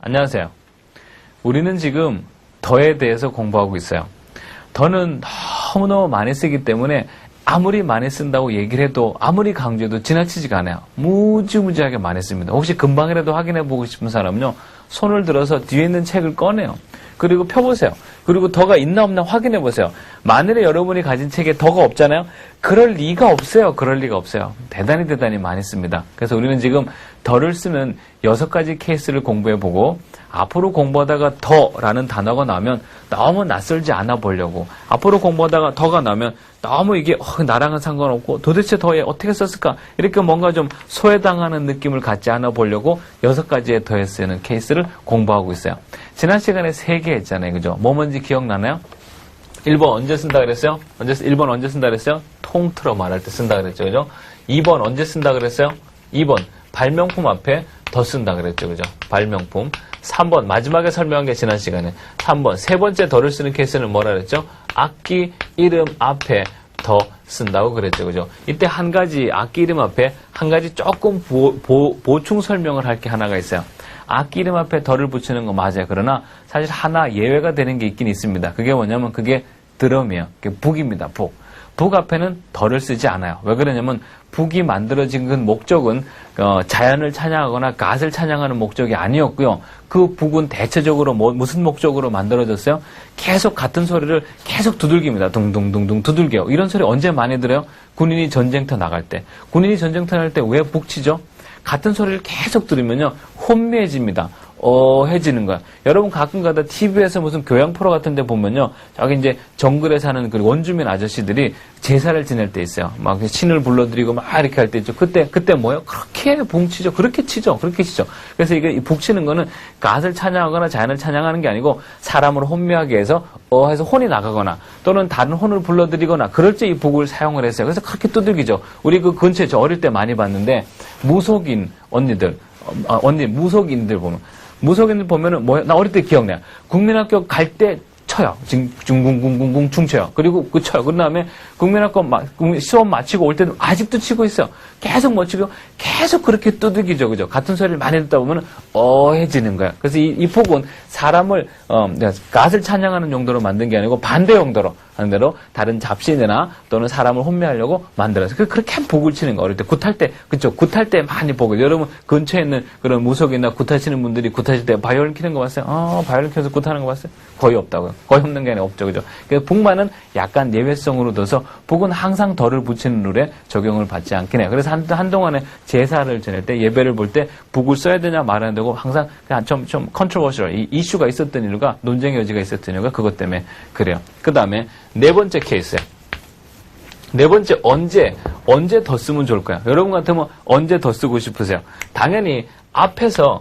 안녕하세요. 우리는 지금 더에 대해서 공부하고 있어요. 더는 너무너무 많이 쓰기 때문에 아무리 많이 쓴다고 얘기를 해도 아무리 강조해도 지나치지가 않아요. 무지무지하게 많이 씁니다. 혹시 금방이라도 확인해보고 싶은 사람은요. 손을 들어서 뒤에 있는 책을 꺼내요. 그리고 펴보세요. 그리고 더가 있나 없나 확인해보세요. 만일에 여러분이 가진 책에 더가 없잖아요. 그럴 리가 없어요. 그럴 리가 없어요. 대단히 많이 씁니다. 그래서 우리는 지금 더를 쓰는 6가지 케이스를 공부해보고 앞으로 공부하다가 더라는 단어가 나오면 너무 낯설지 않아 보려고, 앞으로 공부하다가 더가 나오면 너무 이게 나랑은 상관없고 도대체 더에 어떻게 썼을까 이렇게 뭔가 좀 소외당하는 느낌을 갖지 않아 보려고 6가지의 더에 쓰는 케이스를 공부하고 있어요. 지난 시간에 3개 했잖아요. 그죠? 뭐 뭔지 기억나나요? 1번 언제 쓴다 그랬어요? 1번 언제 쓴다 그랬어요? 통틀어 말할 때 쓴다 그랬죠. 그죠? 2번 언제 쓴다 그랬어요? 2번 발명품 앞에 더 쓴다 그랬죠. 그죠? 발명품. 3번 마지막에 설명한 게 지난 시간에 3번 세 번째 더를 쓰는 케이스는 뭐라 그랬죠? 악기 이름 앞에 더 쓴다고 그랬죠. 그죠? 이때 한 가지 악기 이름 앞에 한 가지 조금 보충 설명을 할 게 하나가 있어요. 악기 이름 앞에 더를 붙이는 거 맞아요. 그러나 사실 하나 예외가 되는 게 있긴 있습니다. 그게 뭐냐면 그게 드럼이에요. 그게 북입니다. 북. 북 앞에는 더를 쓰지 않아요. 왜 그러냐면 북이 만들어진 그 목적은 자연을 찬양하거나 갓을 찬양하는 목적이 아니었고요. 그 북은 대체적으로 무슨 목적으로 만들어졌어요? 계속 같은 소리를 계속 두들깁니다. 둥둥둥둥 두들겨요. 이런 소리 언제 많이 들어요? 군인이 전쟁터 나갈 때. 군인이 전쟁터 나갈 때 왜 북 치죠? 같은 소리를 계속 들으면요. 혼미해집니다. 해지는 거야. 여러분 가끔 가다 TV에서 무슨 교양 프로 같은 데 보면요. 저기 이제 정글에 사는 그 원주민 아저씨들이 제사를 지낼 때 있어요. 막 신을 불러드리고 막 이렇게 할 때 있죠. 그때 뭐예요? 그렇게 붕치죠. 그렇게 치죠. 그래서 이게 북치는 거는 갓을 찬양하거나 자연을 찬양하는 게 아니고 사람을 혼미하게 해서 해서 혼이 나가거나 또는 다른 혼을 불러드리거나 그럴 때 이 북을 사용을 했어요. 그래서 그렇게 두들기죠. 우리 그 근처에 저 어릴 때 많이 봤는데 무속인 언니들, 무속인들 보면은 나 어릴 때 기억나요. 국민학교 갈 때 쳐요. 중궁궁궁궁 충쳐요. 그리고 쳐요. 그 다음에 국민학교 시험 마치고 올 때는 아직도 치고 있어요. 계속 못 치고 계속 그렇게 두들기죠. 그죠? 같은 소리를 많이 듣다 보면 해지는 거야. 그래서 이 폭은 사람을 갓을 찬양하는 용도로 만든 게 아니고 반대 용도로 다른 잡신이나 또는 사람을 혼미하려고 만들어서 그렇게 복을 치는 거. 어릴 때 굿할 때, 그쵸? 굿할 때 많이 복을. 여러분 근처에 있는 그런 무속이나 굿 하시는 분들이 굿하실 때 바이올린 키는 거 봤어요? 바이올린 켜서 굿하는 거 봤어요? 거의 없다고요. 거의 없는 게 아니라 없죠. 그죠? 그래서 복만은 약간 예외성으로 둬서 복은 항상 덜을 붙이는 룰에 적용을 받지 않긴 해요. 그래서 한동안에 제사를 지낼 때 예배를 볼 때 복을 써야 되냐 말아야 되고 항상 그냥 좀 컨트로버셜 이 이슈가 있었던 이유가 논쟁의 여지가 있었던 이유가 그것 때문에 그래요. 그 다음에 네 번째 케이스예요. 네 번째 언제 더 쓰면 좋을까요? 여러분 같으면 언제 더 쓰고 싶으세요? 당연히 앞에서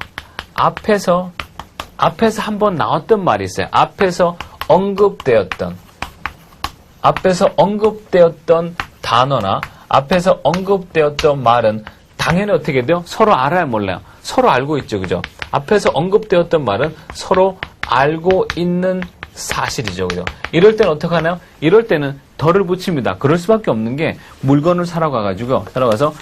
한번 나왔던 말이 있어요. 앞에서 언급되었던 단어나 앞에서 언급되었던 말은 당연히 어떻게 돼요? 서로 알아야 몰라요. 서로 알고 있죠. 그죠? 앞에서 언급되었던 말은 서로 알고 있는 사실이죠. 그죠? 이럴 때는 어떻게 하나요? 이럴 때는 덜을 붙입니다. 그럴 수밖에 없는 게 물건을 사러 가서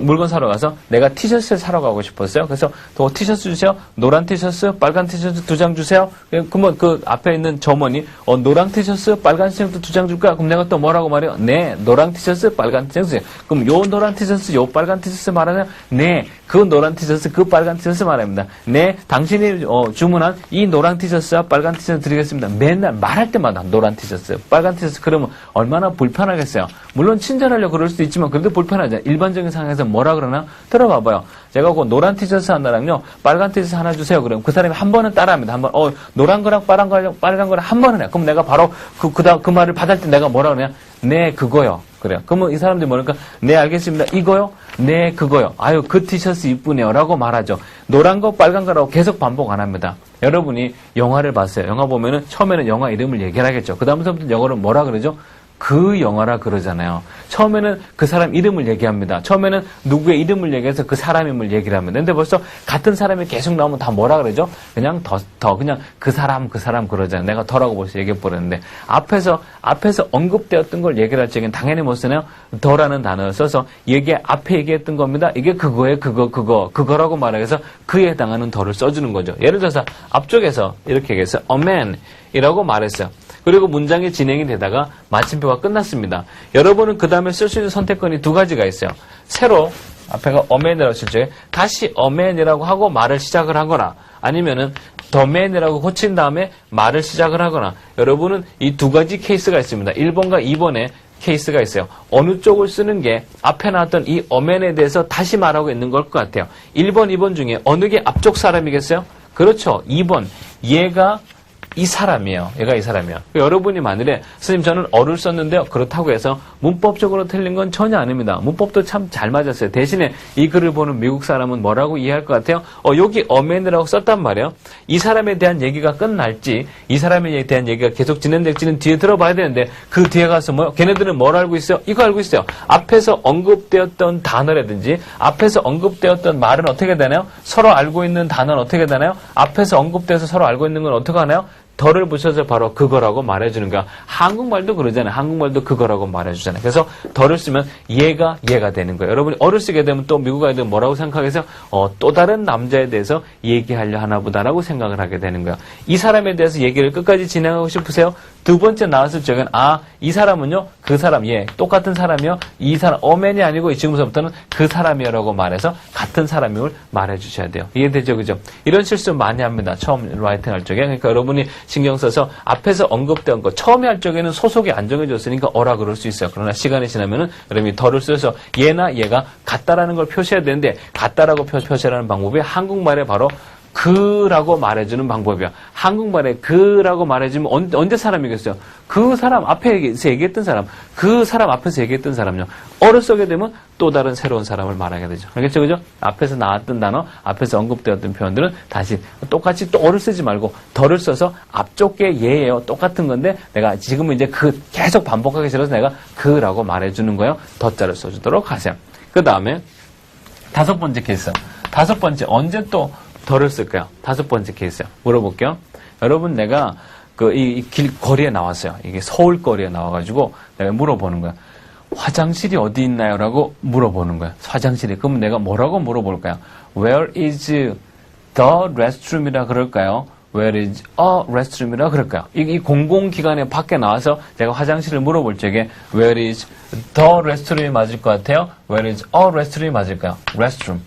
물건 사러 가서 내가 티셔츠를 사러 가고 싶었어요. 그래서 더 티셔츠 주세요. 노란 티셔츠, 빨간 티셔츠 2장 주세요. 그러면 그 앞에 있는 점원이 노란 티셔츠, 빨간 티셔츠 2장 줄까? 그럼 내가 또 뭐라고 말해요? 네, 노란 티셔츠, 빨간 티셔츠. 그럼 요 노란 티셔츠, 요 빨간 티셔츠 말하냐? 네, 그 노란 티셔츠, 그 빨간 티셔츠 말합니다. 네, 당신이 주문한 이 노란 티셔츠와 빨간 티셔츠 드리겠습니다. 맨날 말할 때마다 노란 티셔츠, 빨간 티셔츠 그러면 얼마나 불편하겠어요. 물론 친절하려고 그럴 수도 있지만 그래도 불편하죠. 일반적인 상황에서 뭐라 그러나? 들어봐봐요. 제가 그 노란 티셔츠 하나랑요 빨간 티셔츠 하나 주세요. 그러면 그 사람이 한 번은 따라합니다. 한 번 노란 거랑 빨간 거랑 한 번은 해. 그럼 내가 바로 그 말을 받을 때 내가 뭐라 그러냐? 네 그거요. 그래요. 그러면 이 사람들이 뭐랄까? 네 알겠습니다. 이거요? 네 그거요. 아유 그 티셔츠 이쁘네요. 라고 말하죠. 노란 거 빨간 거라고 계속 반복 안 합니다. 여러분이 영화를 봤어요. 영화 보면은 처음에는 영화 이름을 얘기를 하겠죠. 그 다음부터 영어를 뭐라 그러죠? 그 영화라 그러잖아요. 처음에는 그 사람 이름을 얘기합니다. 처음에는 누구의 이름을 얘기해서 그 사람임을 얘기를 합니다. 근데 벌써 같은 사람이 계속 나오면 다 뭐라 그러죠? 그냥 그냥 그 사람 그러잖아요. 내가 더라고 벌써 얘기해버렸는데, 앞에서 언급되었던 걸 얘기를 할 적엔 당연히 못 쓰네요. 더라는 단어를 써서 앞에 얘기했던 겁니다. 이게 그거라고 말해서 그에 해당하는 더를 써주는 거죠. 예를 들어서 앞쪽에서 이렇게 얘기해서 a man 이라고 말했어요. 그리고 문장이 진행이 되다가 마침표가 끝났습니다. 여러분은 그 다음에 쓸 수 있는 선택권이 두 가지가 있어요. 새로 앞에가 a man이라고 쓸 적에 다시 a man이라고 하고 말을 시작을 하거나, 아니면은 the man이라고 고친 다음에 말을 시작을 하거나, 여러분은 이 두 가지 케이스가 있습니다. 1번과 2번에 케이스가 있어요. 어느 쪽을 쓰는 게 앞에 나왔던 이 a man에 대해서 다시 말하고 있는 걸 것 같아요. 1번, 2번 중에 어느 게 앞쪽 사람이겠어요? 그렇죠. 2번. 얘가 이 사람이에요. 얘가 이 사람이에요. 여러분이 만일에 선생님 저는 어를 썼는데요. 그렇다고 해서 문법적으로 틀린 건 전혀 아닙니다. 문법도 참 잘 맞았어요. 대신에 이 글을 보는 미국 사람은 뭐라고 이해할 것 같아요? 여기 어맨이라고 썼단 말이에요. 이 사람에 대한 얘기가 끝날지, 이 사람에 대한 얘기가 계속 진행될지는 뒤에 들어봐야 되는데, 그 뒤에 가서 걔네들은 뭘 알고 있어요? 이거 알고 있어요. 앞에서 언급되었던 단어라든지 앞에서 언급되었던 말은 어떻게 되나요? 서로 알고 있는 단어는 어떻게 되나요? 앞에서 언급돼서 서로 알고 있는 건 어떻게 하나요? 덜을 붙여서 바로 그거라고 말해주는 거야. 한국말도 그러잖아요. 한국말도 그거라고 말해주잖아요. 그래서 덜을 쓰면 얘가 되는 거예요. 여러분이 어를 쓰게 되면 또 미국 아이들은 뭐라고 생각해서 또 다른 남자에 대해서 얘기하려 하나 보다라고 생각을 하게 되는 거예요. 이 사람에 대해서 얘기를 끝까지 진행하고 싶으세요? 두 번째 나왔을 적엔 이 사람은요, 그 사람, 똑같은 사람이요. 이 사람, 어맨이 아니고 지금부터는 그 사람이라고 말해서 같은 사람임을 말해주셔야 돼요. 이해되죠, 그죠? 이런 실수 많이 합니다. 처음 라이팅 할 적에. 그러니까 여러분이 신경 써서 앞에서 언급된 거, 처음에 할 적에는 소속이 안 정해졌으니까 어라 그럴 수 있어요. 그러나 시간이 지나면은 여러분이 덜을 써서 얘나 얘가 같다라는 걸 표시해야 되는데, 같다라고 표시하는 방법이 한국말에 바로 그라고 말해주는 방법이야. 한국말에 그라고 말해주면 언제 사람이겠어요? 그 사람 앞에서 얘기했던 사람, 그 사람 앞에서 얘기했던 사람요. 어를 쓰게 되면 또 다른 새로운 사람을 말하게 되죠. 알겠죠? 그죠? 앞에서 나왔던 단어, 앞에서 언급되었던 표현들은 다시 똑같이 또 어를 쓰지 말고 덜을 써서 앞쪽 게 얘예요. 똑같은 건데 내가 지금은 이제 계속 반복하기 싫어서 내가 그라고 말해주는 거예요. 더자를 써주도록 하세요. 그 다음에 다섯 번째 케이스. 다섯 번째, 언제 또 덜을 쓸까요? 다섯 번째 케이스요. 물어볼게요. 여러분, 내가 거리에 나왔어요. 이게 서울 거리에 나와가지고 내가 물어보는 거야. 화장실이 어디 있나요? 라고 물어보는 거야. 화장실이. 그러면 내가 뭐라고 물어볼까요? Where is the restroom이라 그럴까요? Where is a restroom이라 그럴까요? 이 공공기관에 밖에 나와서 제가 화장실을 물어볼 적에 Where is the restroom이 맞을 것 같아요? Where is a restroom이 맞을까요? restroom.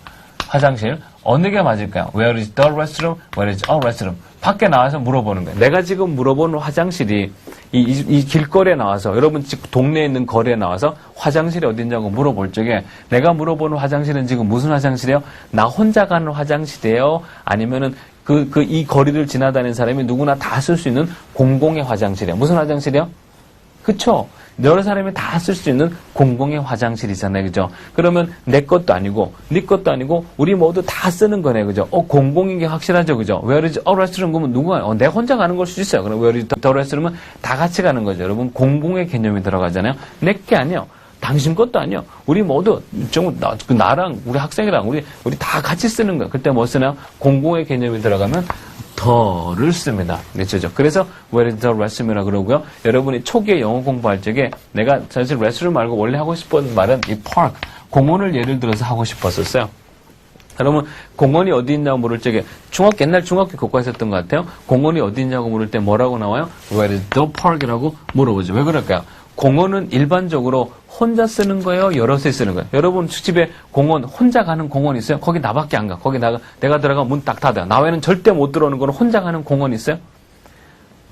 화장실. 어느 게 맞을까요? Where is the restroom? Where is a restroom? 밖에 나와서 물어보는 거예요. 내가 지금 물어보는 화장실이 이 길거리에 나와서, 여러분 집 동네에 있는 거리에 나와서 화장실이 어딨냐고 물어볼 적에 내가 물어보는 화장실은 지금 무슨 화장실이에요? 나 혼자 가는 화장실이에요? 아니면은 이 거리를 지나다니는 사람이 누구나 다 쓸 수 있는 공공의 화장실이에요. 무슨 화장실이요? 그쵸? 여러 사람이 다 쓸 수 있는 공공의 화장실이잖아요. 그죠? 그러면 내 것도 아니고, 네 것도 아니고, 우리 모두 다 쓰는 거네. 그죠? 공공인 게 확실하죠. 그죠? Where is a restroom? 그러면 누가, 내가 혼자 가는 걸 수도 있어요. 그럼 Where is the restroom은 다 같이 가는 거죠. 여러분, 공공의 개념이 들어가잖아요. 내 게 아니에요. 당신 것도 아니요. 우리 모두 나랑 우리 학생이랑 우리 다 같이 쓰는 거예요. 그때 뭐 쓰나요? 공공의 개념이 들어가면 더를 씁니다. 그렇죠? 그래서 where is the restroom이라 그러고요. 여러분이 초기에 영어 공부할 적에 내가 사실 restroom 말고 원래 하고 싶은 말은 이 park, 공원을 예를 들어서 하고 싶었었어요. 여러분, 공원이 어디 있냐고 물을 적에 옛날 중학교 교과서에 했던 것 같아요. 공원이 어디 있냐고 물을 때 뭐라고 나와요? Where is the park이라고 물어보죠. 왜 그럴까요? 공원은 일반적으로 혼자 쓰는 거예요? 여럿이 쓰는 거예요? 여러분 집에 공원, 혼자 가는 공원 있어요? 거기 나밖에 안 가. 거기 내가 들어가면 문 딱 닫아요. 나 외에는 절대 못 들어오는 거는 혼자 가는 공원 있어요?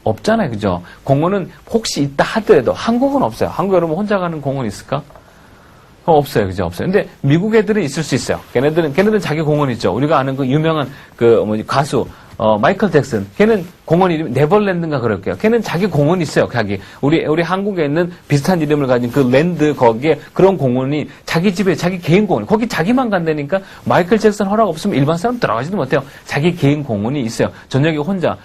없잖아요. 그죠? 공원은 혹시 있다 하더라도 한국은 없어요. 한국 여러분 혼자 가는 공원 있을까? 없어요. 그죠? 없어요. 근데 미국 애들은 있을 수 있어요. 걔네들은 자기 공원 있죠. 우리가 아는 그 유명한 가수, 마이클 잭슨. 걔는 공원 이름이 네버랜드인가 그럴게요. 걔는 자기 공원이 있어요. 자기 우리 한국에 있는 비슷한 이름을 가진 그 랜드 거기에 그런 공원이 자기 집에 자기 개인 공원. 거기 자기만 간다니까 마이클 잭슨 허락 없으면 일반 사람 들어가지도 못해요. 자기 개인 공원이 있어요. 저녁에 혼자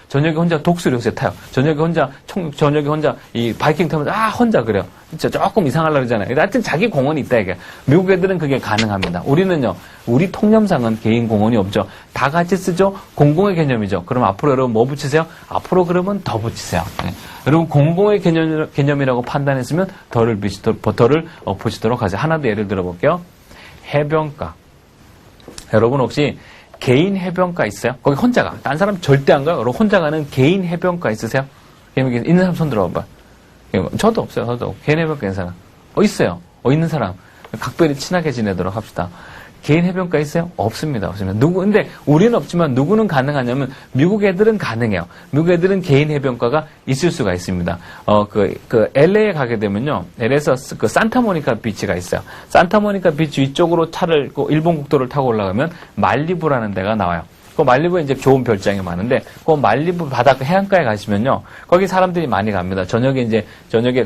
독수리 요새 타요. 저녁에 혼자 이 바이킹 타면 혼자 그래요. 진짜 조금 이상하려고 그러잖아요. 하여튼 자기 공원이 있다 이게. 미국 애들은 그게 가능합니다. 우리는요. 우리 통념상은 개인 공원이 없죠. 다 같이 쓰죠. 공공의 개념이죠. 그럼 앞으로 여러분 뭐 붙이세요? 앞으로 그러면 더 붙이세요. 네. 여러분 공공의 개념이라고 판단했으면 더를 붙이도록 하세요. 하나 더 예를 들어볼게요. 해변가. 여러분 혹시 개인 해변가 있어요? 거기 혼자 가. 딴 사람 절대 안 가요. 여러분 혼자 가는 개인 해변가 있으세요? 있는 사람 손 들어봐. 저도 없어요. 저도. 개인 해변가 있는 사람. 있어요. 있는 사람. 각별히 친하게 지내도록 합시다. 개인 해변가 있어요? 없습니다. 근데 우리는 없지만 누구는 가능하냐면 미국 애들은 가능해요. 미국 애들은 개인 해변가가 있을 수가 있습니다. LA에 가게 되면요. LA에서 그 산타모니카 비치가 있어요. 산타모니카 비치 위쪽으로 차를, 일본 국도를 타고 올라가면 말리부라는 데가 나와요. 그 말리부에 이제 좋은 별장이 많은데, 그 말리부 바닷가 해안가에 가시면요. 거기 사람들이 많이 갑니다. 저녁에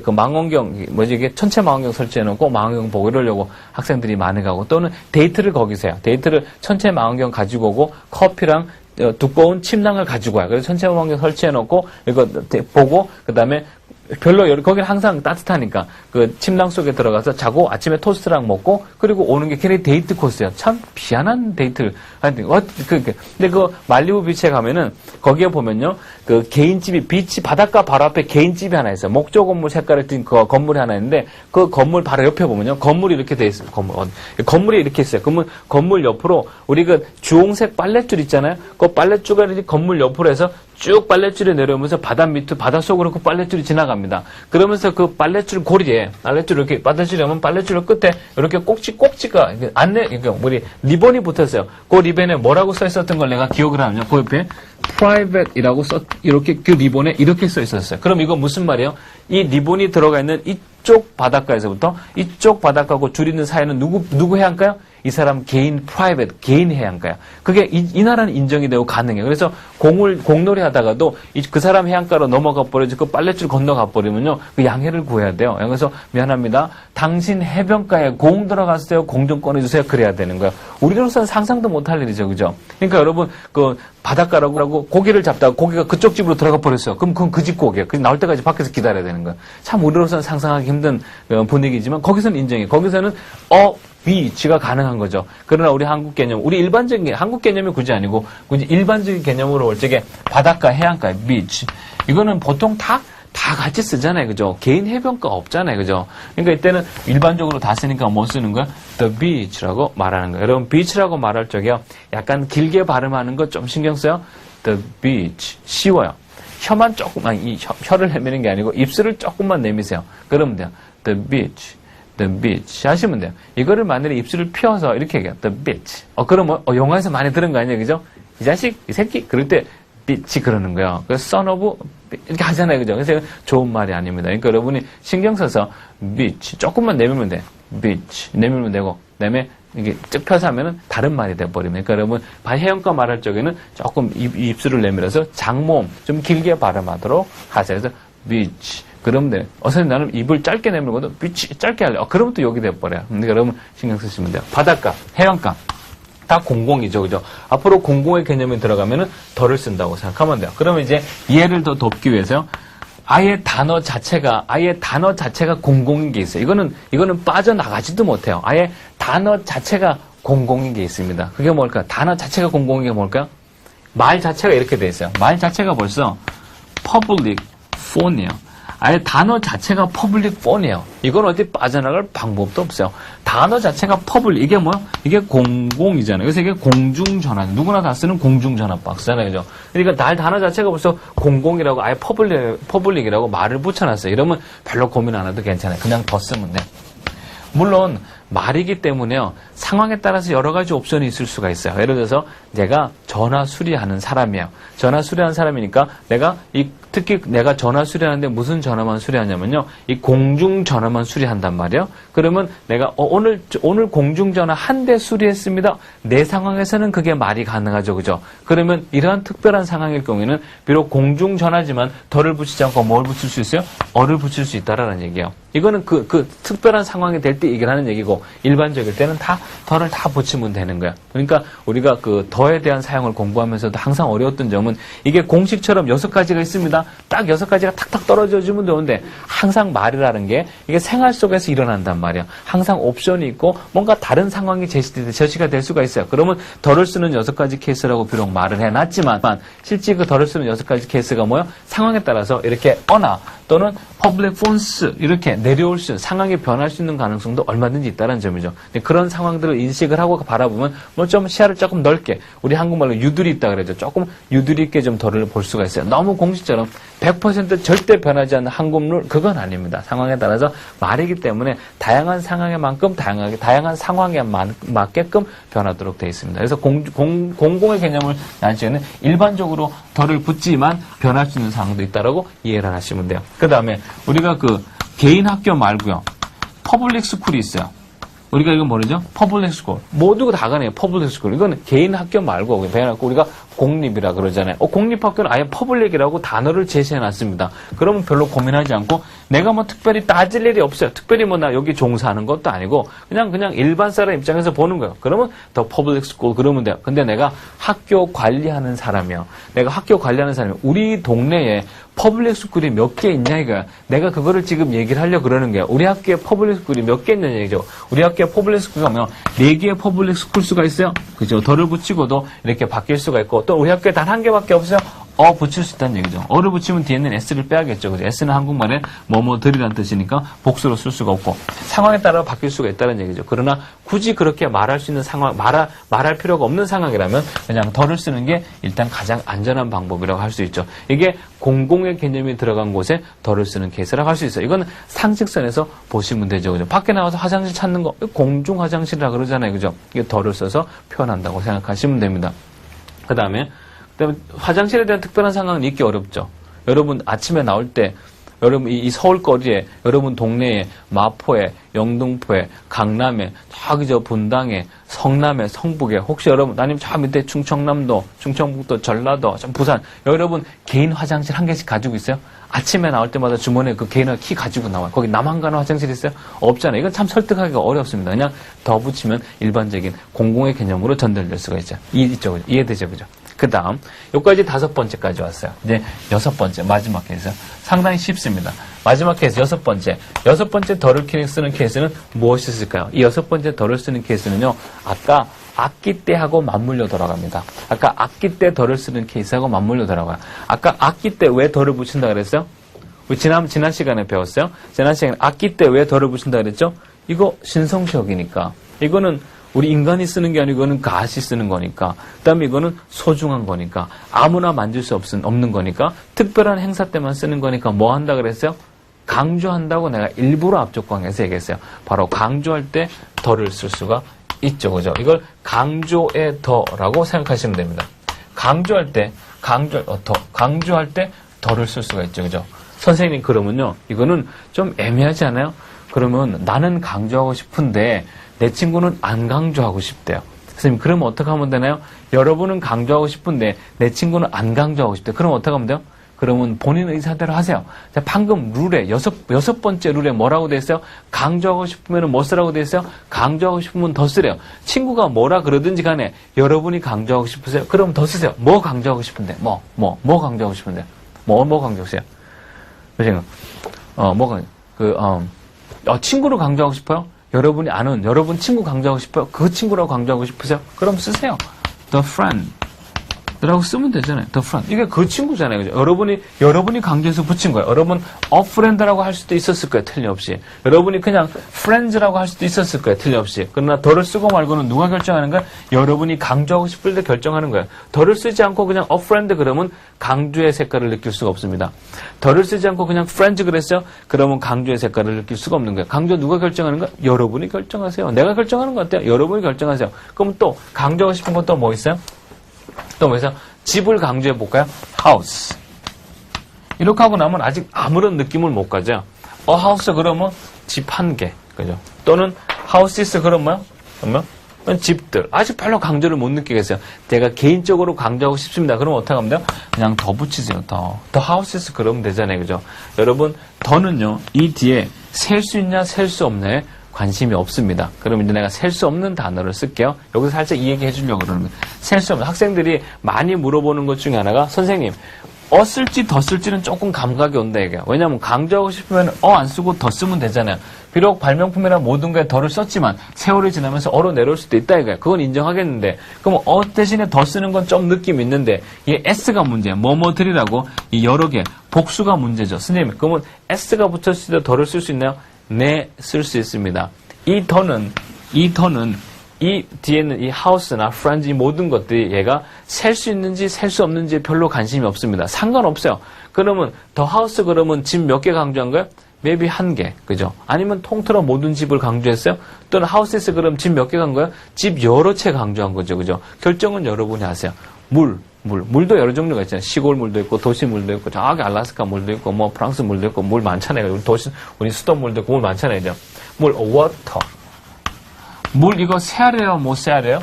그 망원경, 이게 천체 망원경 설치해놓고 망원경 보고 이러려고 학생들이 많이 가고, 또는 데이트를 거기서 해요. 데이트를 천체 망원경 가지고 오고, 커피랑 두꺼운 침낭을 가지고 와요. 그래서 천체 망원경 설치해놓고, 이거 보고, 그 다음에 거기는 항상 따뜻하니까 그 침낭 속에 들어가서 자고 아침에 토스트랑 먹고 그리고 오는 게 걔네 데이트 코스예요. 참 희한한 데이트를 하는데 근데 그 말리부 비치에 가면은 거기에 보면요 그 개인집이 비치 바닷가 바로 앞에 개인집이 하나 있어요. 목조 건물 색깔을 띤 그 건물이 하나 있는데 그 건물 바로 옆에 보면요 건물이 이렇게 돼 있어요. 건물이 이렇게 있어요. 그러면 건물 옆으로 우리 그 주홍색 빨랫줄 있잖아요. 그 빨랫줄가 이렇게 건물 옆으로 해서 쭉 빨랫줄이 내려오면서 바닷속으로 그 빨랫줄이 지나갑니다. 그러면서 그 빨랫줄 고리에, 빨랫줄이 오면 빨랫줄 끝에 이렇게 꼭지가, 우리 리본이 붙었어요. 그 리본에 뭐라고 써 있었던 걸 내가 기억을 하면요. 그 옆에 private이라고 이렇게 그 리본에 이렇게 써 있었어요. 그럼 이거 무슨 말이에요? 이 리본이 들어가 있는 이쪽 바닷가에서부터 이쪽 바닷가하고 줄이는 사이는 누구 해안가요? 이 사람 개인 개인 해안가야. 그게 이 나라는 인정이 되고 가능해요. 그래서 공놀이 하다가도 그 사람 해안가로 넘어가 버려서 그 빨랫줄 건너가 버리면요. 그 양해를 구해야 돼요. 그래서 미안합니다. 당신 해변가에 공 들어갔어요. 공 좀 꺼내주세요. 그래야 되는 거예요. 우리로서는 상상도 못할 일이죠. 그죠? 그러니까 여러분 그 바닷가라고 고기를 잡다가 고기가 그쪽 집으로 들어가 버렸어요. 그럼 그건 그 집 고기예요. 그 나올 때까지 밖에서 기다려야 되는 거예요. 참 우리로서는 상상하기 힘든 분위기지만 거기서는 인정해요. 거기서는 비치가 가능한 거죠. 그러나 우리 한국 개념, 우리 일반적인 한국 개념이 굳이 아니고 일반적인 개념으로 올 적에 바닷가, 해안가, 비치 이거는 보통 다 같이 쓰잖아요, 그죠? 개인 해변가 없잖아요, 그죠? 그러니까 이때는 일반적으로 다 쓰니까 뭐 쓰는 거야? The beach라고 말하는 거예요. 여러분, beach라고 말할 적에요, 약간 길게 발음하는 거 좀 신경 써요. The beach 쉬워요. 혀만 조금만 혀를 내미는 게 아니고 입술을 조금만 내미세요. 그러면 돼요. The beach. The beach. 하시면 돼요. 이거를 만약에 입술을 펴서 이렇게 얘기해요. The beach. 그러면, 영화에서 많이 들은 거 아니에요? 그죠? 이 자식, 이 새끼. 그럴 때, beach 그러는 거예요. 그래서 son of, 이렇게 하잖아요. 그죠? 그래서 좋은 말이 아닙니다. 그러니까 여러분이 신경 써서, beach. 조금만 내밀면 돼. beach. 내밀면 되고, 그 다음에 이게 쭉 펴서 하면은 다른 말이 돼버립니다. 그러니까 여러분, 해안가 말할 적에는 조금 입술을 내밀어서 장모음, 좀 길게 발음하도록 하세요. 그래서, beach. 그러면 돼요. 선생님 나는 입을 짧게 내밀거든. 짧게 할래. 그러면 또 여기 돼버려요. 그러니까 여러분 신경 쓰시면 돼요. 바닷가, 해안가. 다 공공이죠. 그죠? 앞으로 공공의 개념이 들어가면은 덜을 쓴다고 생각하면 돼요. 그러면 이제 이해를 더 돕기 위해서요. 아예 단어 자체가 공공인 게 있어요. 이거는 빠져나가지도 못해요. 아예 단어 자체가 공공인 게 있습니다. 그게 뭘까요? 단어 자체가 공공인 게 뭘까요? 말 자체가 이렇게 돼 있어요. 말 자체가 벌써 public phone이에요. 아예 단어 자체가 퍼블릭 폰이에요. 이건 어디 빠져나갈 방법도 없어요. 단어 자체가 퍼블릭, 이게 뭐야? 이게 공공이잖아요. 그래서 이게 공중전화, 누구나 다 쓰는 공중전화 박스잖아요. 그죠? 그러니까 단어 자체가 벌써 공공이라고 아예 퍼블릭이라고 말을 붙여놨어요. 이러면 별로 고민 안 해도 괜찮아요. 그냥 더 쓰면 돼. 물론 말이기 때문에요. 상황에 따라서 여러 가지 옵션이 있을 수가 있어요. 예를 들어서 내가 전화 수리하는 사람이에요. 전화 수리하는 사람이니까 특히 내가 전화 수리하는데 무슨 전화만 수리하냐면요. 이 공중전화만 수리한단 말이에요. 그러면 내가 오늘 공중전화 한 대 수리했습니다. 내 상황에서는 그게 말이 가능하죠. 그죠? 그러면 이러한 특별한 상황일 경우에는 비록 공중전화지만 덜을 붙이지 않고 뭘 붙일 수 있어요? 어를 붙일 수 있다라는 얘기예요. 이거는 그 특별한 상황이 될 때 얘기를 하는 얘기고 일반적일 때는 다 덜을 다 붙이면 되는 거야. 그러니까 우리가 그 더에 대한 사용을 공부하면서도 항상 어려웠던 점은 이게 공식처럼 6가지가 있습니다. 딱 6가지가 탁탁 떨어져 주면 되는데 항상 말이라는 게 이게 생활 속에서 일어난단 말이야. 항상 옵션이 있고 뭔가 다른 상황이 제시가 될 수가 있어요. 그러면 덜을 쓰는 6가지 케이스라고 비록 말을 해놨지만 실제 그 덜을 쓰는 6가지 케이스가 뭐야? 상황에 따라서 이렇게 어나 또는 public phones 이렇게 내려올 수 있는 상황이 변할 수 있는 가능성도 얼마든지 있다는 점이죠. 그런 상황들을 인식을 하고 바라보면 뭐 좀 시야를 조금 넓게 우리 한국말로 유두리 있다 그러죠. 조금 유두리 있게 좀 덜을 볼 수가 있어요. 너무 공식처럼 100% 절대 변하지 않는 한국룰 그건 아닙니다. 상황에 따라서 말이기 때문에 다양한 상황에 만큼 다양한 상황에 맞게끔 변하도록 되어 있습니다. 그래서 공공의 개념을 난 시에는 일반적으로 덜을 붙지만 변할 수 있는 상황도 있다라고 이해를 하시면 돼요. 그 다음에 우리가 그 개인 학교 말고요. 퍼블릭 스쿨이 있어요. 우리가 이거 모르죠? 퍼블릭 스쿨. 모두가 다 가네요. 퍼블릭 스쿨. 이거는 개인 학교 말고 배워놓고 우리가 공립이라 그러잖아요. 공립학교는 아예 퍼블릭이라고 단어를 제시해놨습니다. 그러면 별로 고민하지 않고 내가 뭐 특별히 따질 일이 없어요. 특별히 뭐 나 여기 종사하는 것도 아니고 그냥 일반 사람 입장에서 보는 거예요. 그러면 더 퍼블릭 스쿨 그러면 돼요. 근데 내가 학교 관리하는 사람이요. 내가 학교 관리하는 사람이요. 우리 동네에 퍼블릭 스쿨이 몇 개 있냐 이거야. 내가 그거를 지금 얘기를 하려고 그러는 거야. 우리 학교에 퍼블릭 스쿨이 몇 개 있냐는 얘기죠. 우리 학교에 퍼블릭 스쿨이 면 4개의 퍼블릭 스쿨 수가 있어요. 그죠? 덜을 붙이고도 이렇게 바뀔 수가 있고 또 우리 학교에 단 1개밖에 없어요. 붙일 수 있다는 얘기죠. 어를 붙이면 뒤에는 s를 빼야겠죠. 그죠? s는 한국말에 뭐뭐들이라는 뜻이니까 복수로 쓸 수가 없고 상황에 따라 바뀔 수가 있다는 얘기죠. 그러나 굳이 그렇게 말할 수 있는 상황, 말할 필요가 없는 상황이라면 그냥 덜을 쓰는 게 일단 가장 안전한 방법이라고 할 수 있죠. 이게 공공의 개념이 들어간 곳에 덜을 쓰는 케이스라고 할 수 있어요. 이건 상식선에서 보시면 되죠. 그죠? 밖에 나와서 화장실 찾는 거 공중 화장실이라 그러잖아요. 그죠? 이게 덜을 써서 표현한다고 생각하시면 됩니다. 그다음에 화장실에 대한 특별한 상황은 있기 어렵죠. 여러분 아침에 나올 때 여러분 이 서울거리에 여러분 동네에 마포에 영등포에 강남에 저기 저 분당에 성남에 성북에 혹시 여러분 아니면 저 밑에 충청남도 충청북도 전라도 부산 여러분 개인 화장실 1개씩 가지고 있어요? 아침에 나올 때마다 주머니에 그 개인 키 가지고 나와요. 거기 나만 가는 화장실 있어요? 없잖아요. 이건 참 설득하기가 어렵습니다. 그냥 더 붙이면 일반적인 공공의 개념으로 전달될 수가 있죠. 이해되죠? 그죠? 그 다음, 여기까지 5번째까지 왔어요. 이제 6번째, 마지막 케이스. 상당히 쉽습니다. 마지막 케이스, 6번째. 6번째 덜을 쓰는 케이스는 무엇이 있을까요? 이 6번째 덜을 쓰는 케이스는요, 아까 악기 때하고 맞물려 돌아갑니다. 아까 악기 때 덜을 쓰는 케이스하고 맞물려 돌아가요. 아까 악기 때 왜 덜을 붙인다 그랬어요? 우리 지난 시간에 배웠어요? 지난 시간에 악기 때 왜 덜을 붙인다 그랬죠? 이거 신성시역이니까. 이거는 우리 인간이 쓰는 게 아니고 이거는 가시 쓰는 거니까. 그다음에 이거는 소중한 거니까. 아무나 만질 수 없는 거니까. 특별한 행사 때만 쓰는 거니까 뭐 한다 그랬어요? 강조한다고 내가 일부러 앞쪽 강에서 얘기했어요. 바로 강조할 때 덜을 쓸 수가 있죠. 그죠? 이걸 강조의 더라고 생각하시면 됩니다. 강조할 때 덜을 쓸 수가 있죠. 그죠? 선생님 그러면요. 이거는 좀 애매하지 않아요? 그러면 나는 강조하고 싶은데 내 친구는 안 강조하고 싶대요. 선생님, 그러면 어떻게 하면 되나요? 여러분은 강조하고 싶은데 내 친구는 안 강조하고 싶대요. 그럼 어떻게 하면 돼요? 그러면 본인 의사대로 하세요. 자, 방금 룰에, 여섯 번째 룰에 뭐라고 돼 있어요? 강조하고 싶으면 뭐 쓰라고 돼 있어요? 강조하고 싶으면 더 쓰래요. 친구가 뭐라 그러든지 간에 여러분이 강조하고 싶으세요? 그럼 더 쓰세요. 뭐 강조하고 싶은데? 뭐 강조하고 싶은데? 뭐 강조하세요? 친구를 강조하고 싶어요? 여러분이 아는 여러분 친구 강조하고 싶어요? 그 친구라고 강조하고 싶으세요? 그럼 쓰세요. The 라고 쓰면 되잖아요. the friend. 이게 그 친구잖아요. 그죠? 여러분이 강조해서 붙인 거예요. 여러분, a friend라고 할 수도 있었을 거예요. 틀림없이. 여러분이 그냥 friends라고 할 수도 있었을 거예요. 틀림없이. 그러나 더를 쓰고 말고는 누가 결정하는 거야? 여러분이 강조하고 싶을 때 결정하는 거예요. 더를 쓰지 않고 그냥 a friend 그러면 강조의 색깔을 느낄 수가 없습니다. 더를 쓰지 않고 그냥 friends 그랬어요? 그러면 강조의 색깔을 느낄 수가 없는 거예요. 강조 누가 결정하는 거야? 여러분이 결정하세요. 내가 결정하는 거 어때요? 여러분이 결정하세요. 그럼 또 강조하고 싶은 건 또 뭐 있어요? 또 뭐해서 집을 강조해 볼까요? house. 이렇게 하고 나면 아직 아무런 느낌을 못 가죠. house 그러면 집 한 개, 그죠? 또는 houses 그러면 집들. 아직 별로 강조를 못 느끼겠어요. 제가 개인적으로 강조하고 싶습니다. 그러면 어떻게 하면 돼요? 그냥 더 붙이세요. 더 houses 그러면 되잖아요, 그죠? 여러분, 더는요 이 뒤에 셀 수 있냐, 셀 수 없냐에 관심이 없습니다. 그럼 이제 내가 셀 수 없는 단어를 쓸게요. 여기서 살짝 이 얘기 해주려고 그러는 거예요. 셀 수 없는. 학생들이 많이 물어보는 것 중에 하나가, 선생님, 쓸지 더 쓸지는 조금 감각이 온다 이게요. 왜냐하면 강조하고 싶으면 안 쓰고 더 쓰면 되잖아요. 비록 발명품이나 모든 거에 더를 썼지만 세월이 지나면서 어로 내려올 수도 있다 이거예요. 그건 인정하겠는데, 그럼 대신에 더 쓰는 건 좀 느낌 있는데, 이게 s가 문제예요. 뭐뭐들이라고 이 여러 개 복수가 문제죠. 선생님, 그러면 s가 붙었을 때 더를 쓸 수 있나요? 네, 쓸 수 있습니다. 이 더는 이 뒤에는 이 house나 friends 이 모든 것들이 얘가 셀 수 있는지 셀 수 없는지 별로 관심이 없습니다. 상관없어요. 그러면 더 house 그러면 집 몇 개 강조한 거예요? maybe 한 개, 그죠? 아니면 통틀어 모든 집을 강조했어요? 또는 houses 그럼 집 몇 개 간 거예요? 집 여러 채 강조한 거죠, 그죠? 결정은 여러분이 하세요. 물도 여러 종류가 있잖아요. 시골 물도 있고, 도시 물도 있고, 저기 알라스카 물도 있고, 뭐 프랑스 물도 있고, 물 많잖아요. 우리 수도 물도 있고, 물 많잖아요. 그죠? water. 물 이거 세알이에요? 못 세알이에요?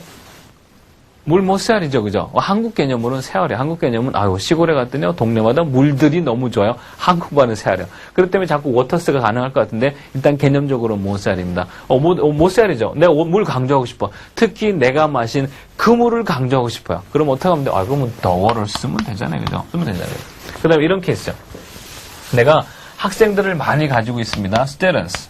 물 못 세알이죠, 그죠? 한국 개념으로는 세알이에요. 한국 개념은 시골에 갔더니 동네마다 물들이 너무 좋아요. 한국말은 세알이에요. 그렇기 때문에 자꾸 워터스가 가능할 것 같은데 일단 개념적으로 못 세알입니다. 못 세알이죠. 내가 물 강조하고 싶어. 특히 내가 마신 그 물을 강조하고 싶어요. 그럼 어떻게 하면 돼? 그러면 더워를 쓰면 되잖아요, 그죠? 쓰면 되잖아요. 그 다음에 이런 케이스죠. 내가 학생들을 많이 가지고 있습니다. students.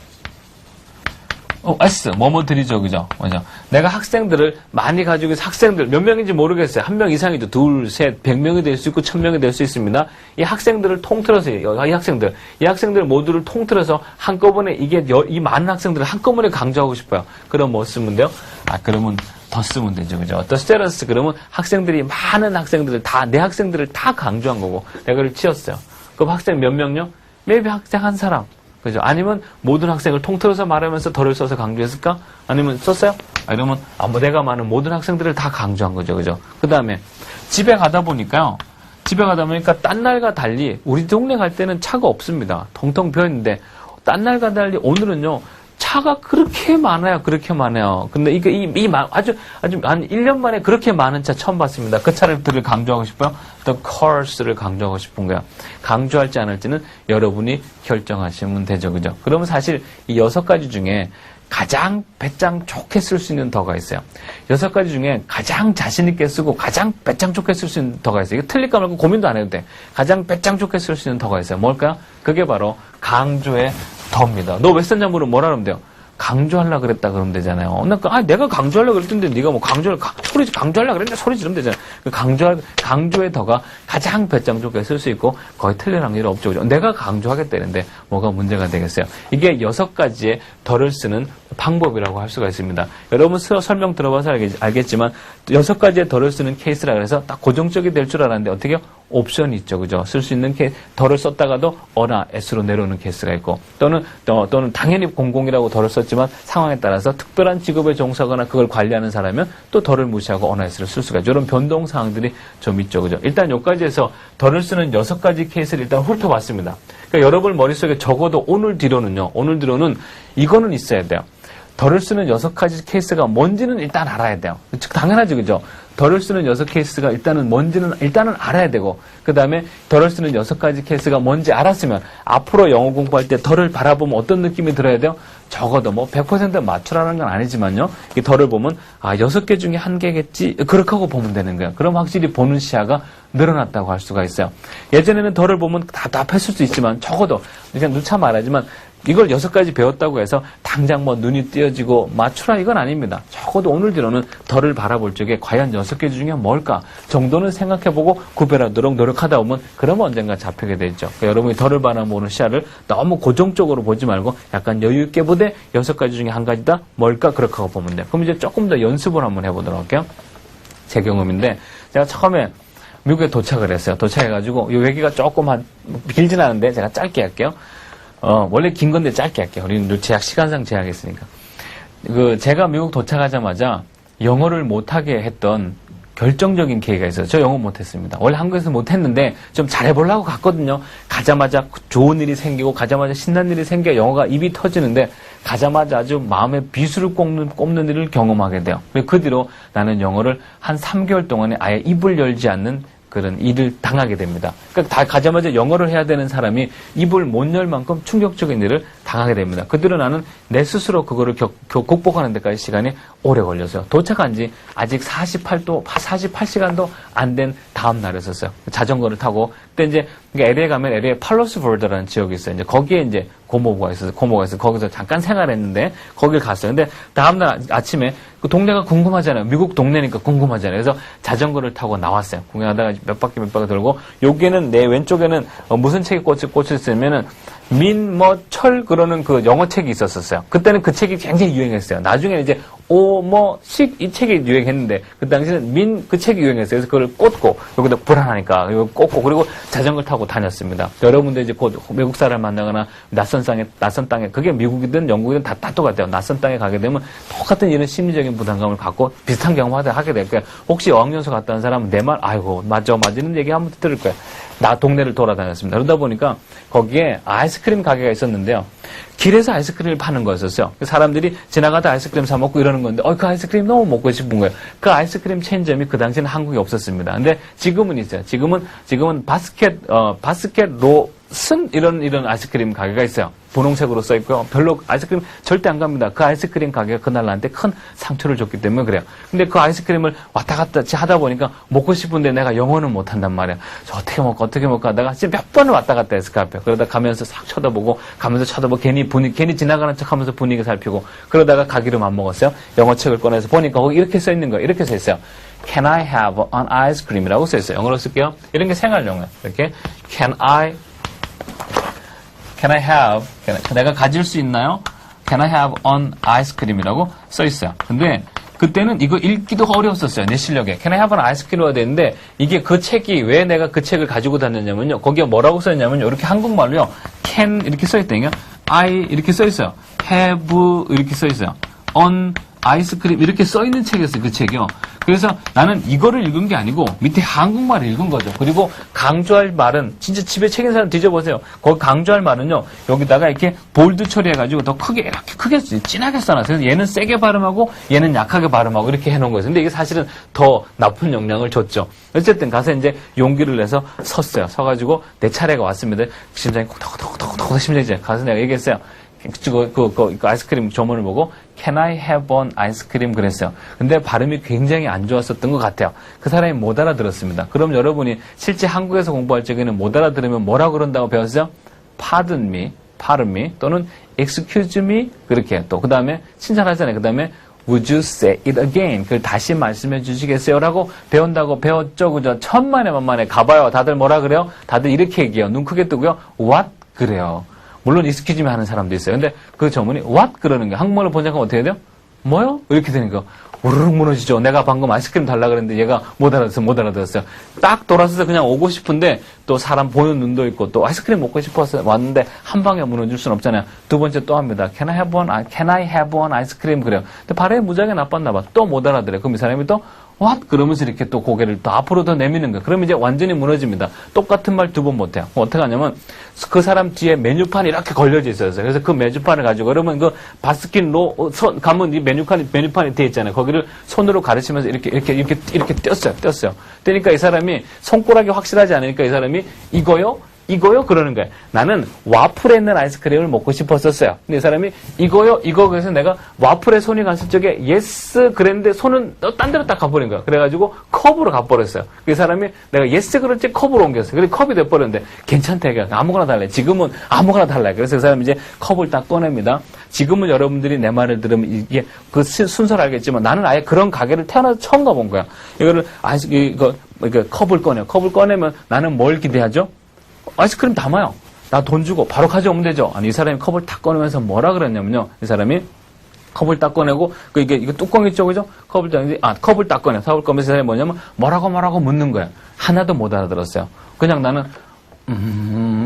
S, 뭐뭐들이죠, 그죠? 맞아. 내가 학생들을 많이 가지고 있어. 학생들, 몇 명인지 모르겠어요. 한 명 이상이죠. 둘, 셋, 100명이 될 수 있고, 1000명이 될 수 있습니다. 이 학생들을 통틀어서, 이 학생들 모두를 통틀어서 한꺼번에 이 많은 학생들을 한꺼번에 강조하고 싶어요. 그럼 뭐 쓰면 돼요? 그러면 더 쓰면 되죠, 그죠? 더 스테러스, 그러면 많은 학생들을 내 학생들을 다 강조한 거고, 내가 그걸 치웠어요. 그럼 학생 몇 명요? maybe 학생 한 사람. 그죠? 아니면 모든 학생을 통틀어서 말하면서 덜을 써서 강조했을까? 아니면 썼어요? 이러면 내가 많은 모든 학생들을 다 강조한 거죠. 그죠? 그 다음에 집에 가다 보니까 딴 날과 달리 우리 동네 갈 때는 차가 없습니다. 통통 비어있는데 딴 날과 달리 오늘은요 차가 그렇게 많아요. 근데 아주 한 1년 만에 그렇게 많은 차 처음 봤습니다. 그 차들을 강조하고 싶어요. The cars를 강조하고 싶은 거야. 강조할지 안 할지는 여러분이 결정하시면 되죠. 그죠? 그러면 사실 이 6가지 중에 가장 배짱 좋게 쓸 수 있는 더가 있어요. 6가지 중에 가장 자신 있게 쓰고 가장 배짱 좋게 쓸 수 있는 더가 있어요. 이거 틀릴까 말까 고민도 안 해도 돼. 가장 배짱 좋게 쓸 수 있는 더가 있어요. 뭘까요? 그게 바로 강조의 더입니다. 너 왜 썼냐 물으면 뭐라 그러면 돼요? 강조하려고 그랬다 그러면 되잖아요. 내가 강조하려고 그랬는데 네가 뭐 강조하려고 그랬는데 소리 지르면 되잖아요. 강조의 더가 가장 배짱 좋게 쓸 수 있고 거의 틀릴 확률이 없죠. 그죠? 내가 강조하겠다는데 뭐가 문제가 되겠어요. 이게 6가지의 더를 쓰는 방법이라고 할 수가 있습니다. 여러분 설명 들어봐서 알겠지만 6가지의 더를 쓰는 케이스라 그래서 딱 고정적이 될 줄 알았는데 어떻게요? 옵션이 있죠. 그죠? 쓸 수 있는 더를 썼다가도 어나 S로 내려오는 케이스가 있고 또는 당연히 공공이라고 더를 썼지만 상황에 따라서 특별한 직업에 종사하거나 그걸 관리하는 사람이면 또 더를 무시하고 어나 S를 쓸 수가 있죠. 이런 변동 사항들이 좀 있죠. 그죠? 일단 여기까지해서 더를 쓰는 6가지 케이스를 일단 훑어봤습니다. 그러니까 여러분 머릿속에 적어도 오늘 뒤로는 이거는 있어야 돼요. 더를 쓰는 6가지 케이스가 뭔지는 일단 알아야 돼요. 당연하죠, 그죠? 더를 쓰는 6케이스가 일단은 알아야 되고, 그 다음에 더를 쓰는 6가지 케이스가 뭔지 알았으면, 앞으로 영어 공부할 때 더를 바라보면 어떤 느낌이 들어야 돼요? 적어도 100% 맞추라는 건 아니지만요, 이 더를 보면, 6개 중에 1개겠지? 그렇게 하고 보면 되는 거예요. 그럼 확실히 보는 시야가 늘어났다고 할 수가 있어요. 예전에는 더를 보면 답답했을 수 있지만, 적어도, 그냥 누차 말하지만, 이걸 6가지 배웠다고 해서 당장 뭐 눈이 띄어지고 맞추라 이건 아닙니다. 적어도 오늘 뒤로는 덜을 바라볼 적에 과연 6개 중에 뭘까 정도는 생각해보고 구별하도록 노력하다 보면 그러면 언젠가 잡히게 되죠. 그러니까 여러분이 덜을 바라보는 시야를 너무 고정적으로 보지 말고 약간 여유 있게 보되 6가지 중에 한 가지다 뭘까 그렇게 하고 보면 돼요. 그럼 이제 조금 더 연습을 한번 해보도록 할게요. 제 경험인데 제가 처음에 미국에 도착을 했어요. 도착해가지고 이 얘기가 조금 길진 않은데 제가 짧게 할게요. 원래 긴 건데 짧게 할게요. 우리는 시간상 제약이 있으니까. 제가 미국 도착하자마자 영어를 못하게 했던 결정적인 계기가 있어요. 저 영어 못했습니다. 원래 한국에서 못했는데 좀 잘해보려고 갔거든요. 가자마자 좋은 일이 생기고 가자마자 신난 일이 생겨 영어가 입이 터지는데 가자마자 아주 마음에 비수를 꼽는 일을 경험하게 돼요. 그 뒤로 나는 영어를 한 3개월 동안에 아예 입을 열지 않는 그런 일을 당하게 됩니다. 그러니까 다 가자마자 영어를 해야 되는 사람이 입을 못 열 만큼 충격적인 일을 당하게 됩니다. 그 뒤로 나는 내 스스로 그거를 극복하는 데까지 시간이 오래 걸렸어요. 도착한 지 아직 48시간도 안 된 다음 날이었어요. 자전거를 타고 그때 이제 LA에 가면 LA에 팔로스버드라는 지역이 있어요. 이제 거기에 이제 고모가 있어서 거기서 잠깐 생활했는데 거길 갔어요. 근데 다음날 아침에 그 동네가 궁금하잖아요. 미국 동네니까 궁금하잖아요. 그래서 자전거를 타고 나왔어요. 구경하다가 몇 바퀴 돌고 여기에는 내 왼쪽에는 무슨 책이 꽂혀 있으면은 철 그러는 그 영어 책이 있었어요. 그때는 그 책이 굉장히 유행했어요. 나중에 이제 이 책이 유행했는데 그 당시에는 그 책이 유행했어요. 그래서 그걸 꽂고 여기다 불안하니까 이거 꽂고 그리고 자전거를 타고 다녔습니다. 여러분들 이제 곧 외국 사람 만나거나 낯선 땅에 그게 미국이든 영국이든 다 똑같아요. 낯선 땅에 가게 되면 똑같은 이런 심리적인 부담감을 갖고 비슷한 경험을 하게 될 거예요. 혹시 어학연수 갔다 온 사람은 내 말 아이고 맞는 얘기 한번 들을 거예요. 나 동네를 돌아다녔습니다. 그러다 보니까 거기에 아이스크림 가게가 있었는데요. 길에서 아이스크림을 파는 거였었어요. 사람들이 지나가다 아이스크림 사 먹고 이러는 건데, 그 아이스크림 너무 먹고 싶은 거예요. 그 아이스크림 체인점이 그 당시에는 한국에 없었습니다. 근데 지금은 있어요. 지금은 바스켓 로슨 이런 아이스크림 가게가 있어요. 분홍색으로 써 있고요. 별로 아이스크림 절대 안 갑니다. 그 아이스크림 가게가 그날 나한테 큰 상처를 줬기 때문에 그래요. 근데 그 아이스크림을 왔다 갔다 하다 보니까 먹고 싶은데 내가 영어는 못 한단 말이야. 저 어떻게 먹고 하다가 진짜 몇 번을 왔다 갔다 했을 그 앞에. 그러다 가면서 싹 쳐다보고 괜히 지나가는 척 하면서 분위기 살피고 그러다가 가기로 맘먹었어요. 영어 책을 꺼내서 보니까 거기 이렇게 써 있는 거예요. 이렇게 써 있어요. Can I have an ice cream이라고 써 있어요. 영어로 쓸게요. 이런 게 생활 용어예요. 이렇게 Can I have, 내가 가질 수 있나요? Can I have an ice cream이라고 써 있어요. 근데 그때는 이거 읽기도 어려웠었어요. 내 실력에. Can I have an ice cream이라고 되는데 이게 그 책이 왜 내가 그 책을 가지고 다녔냐면요. 거기에 뭐라고 써 있냐면요. 이렇게 한국말로요. Can 이렇게 써 있다니까. I 이렇게 써 있어요. Have 이렇게 써 있어요. On 아이스크림 이렇게 써 있는 책이었어요. 그 책이요. 그래서 나는 이거를 읽은 게 아니고 밑에 한국말을 읽은 거죠. 그리고 강조할 말은 진짜 집에 책 있는 사람 뒤져보세요. 거기 강조할 말은요. 여기다가 이렇게 볼드 처리해가지고 더 크게 진하게 써놨어요. 그래서 얘는 세게 발음하고 얘는 약하게 발음하고 이렇게 해놓은 거예요. 근데 이게 사실은 더 나쁜 영향을 줬죠. 어쨌든 가서 이제 용기를 내서 섰어요. 서가지고 내 차례가 왔습니다. 심장이 콕 심장이 가서 내가 얘기했어요. 그 아이스크림 조문을 보고 Can I have an ice cream 그랬어요. 근데 발음이 굉장히 안 좋았었던 것 같아요. 그 사람이 못 알아들었습니다. 그럼 여러분이 실제 한국에서 공부할 적에는 못 알아들으면 뭐라고 그런다고 배웠어요? Pardon me 또는 Excuse me 그렇게 또 그 다음에 칭찬하잖아요. 그 다음에 Would you say it again? 그걸 다시 말씀해 주시겠어요? 라고 배운다고 배웠죠. 그죠? 천만에 만만에 가봐요. 다들 뭐라 그래요? 다들 이렇게 얘기해요. 눈 크게 뜨고요. What? 그래요. 물론 익스큐즈미 하는 사람도 있어요. 근데 그 전문이 what 그러는 게 한국말로 번역하면 어떻게 해야 돼요? 뭐요? 이렇게 되니까 우르륵 무너지죠. 내가 방금 아이스크림 달라 그랬는데 얘가 못 알아들었어요. 딱 돌아서서 그냥 오고 싶은데 또 사람 보는 눈도 있고 또 아이스크림 먹고 싶어서 왔는데 한 방에 무너질 수는 없잖아요. 두 번째 또 합니다. Can I have one ice cream? 그래요. 근데 발음이 무지하게 나빴나 봐. 또 못 알아들어요. 그럼 이 사람이 또 what? 그러면서 이렇게 또 고개를 또 앞으로 더 내미는 거예요. 그러면 이제 완전히 무너집니다. 똑같은 말 두 번 못해요. 어떻게 하냐면 그 사람 뒤에 메뉴판이 이렇게 걸려져 있어요. 그래서 그 메뉴판을 가지고 그러면 그 가면 이 메뉴판이 돼 있잖아요. 거기를 손으로 가르치면서 이렇게 띄었어요. 띄니까 이 사람이 손가락이 확실하지 않으니까 이 사람이 이거요? 이거요? 그러는 거야. 나는 와플에 있는 아이스크림을 먹고 싶었었어요. 근데 이 사람이 이거요? 이거 그래서 내가 와플에 손이 갔을 적에 예스 그랬는데 손은 딴 데로 딱 가버린 거야. 그래가지고 컵으로 가버렸어요. 그 사람이 내가 예스 그럴지 컵으로 옮겼어요. 그래서 컵이 돼버렸는데 괜찮다. 아무거나 달래. 지금은 아무거나 달래. 그래서 그 사람이 이제 컵을 딱 꺼냅니다. 지금은 여러분들이 내 말을 들으면 이게 그 순서를 알겠지만 나는 아예 그런 가게를 태어나서 처음 가본 거야. 이거를 이거 컵을 꺼내요. 컵을 꺼내면 나는 뭘 기대하죠? 아이스크림 담아요. 나 돈 주고 바로 가져오면 되죠. 아니 이 사람이 컵을 딱 꺼내면서 뭐라 그랬냐면요. 이 사람이 컵을 딱 꺼내고 이게 뚜껑 있죠, 그죠? 컵을 딱 꺼내. 컵을 꺼내면서 이 사람이 뭐냐면 뭐라고 묻는 거야. 하나도 못 알아들었어요. 그냥 나는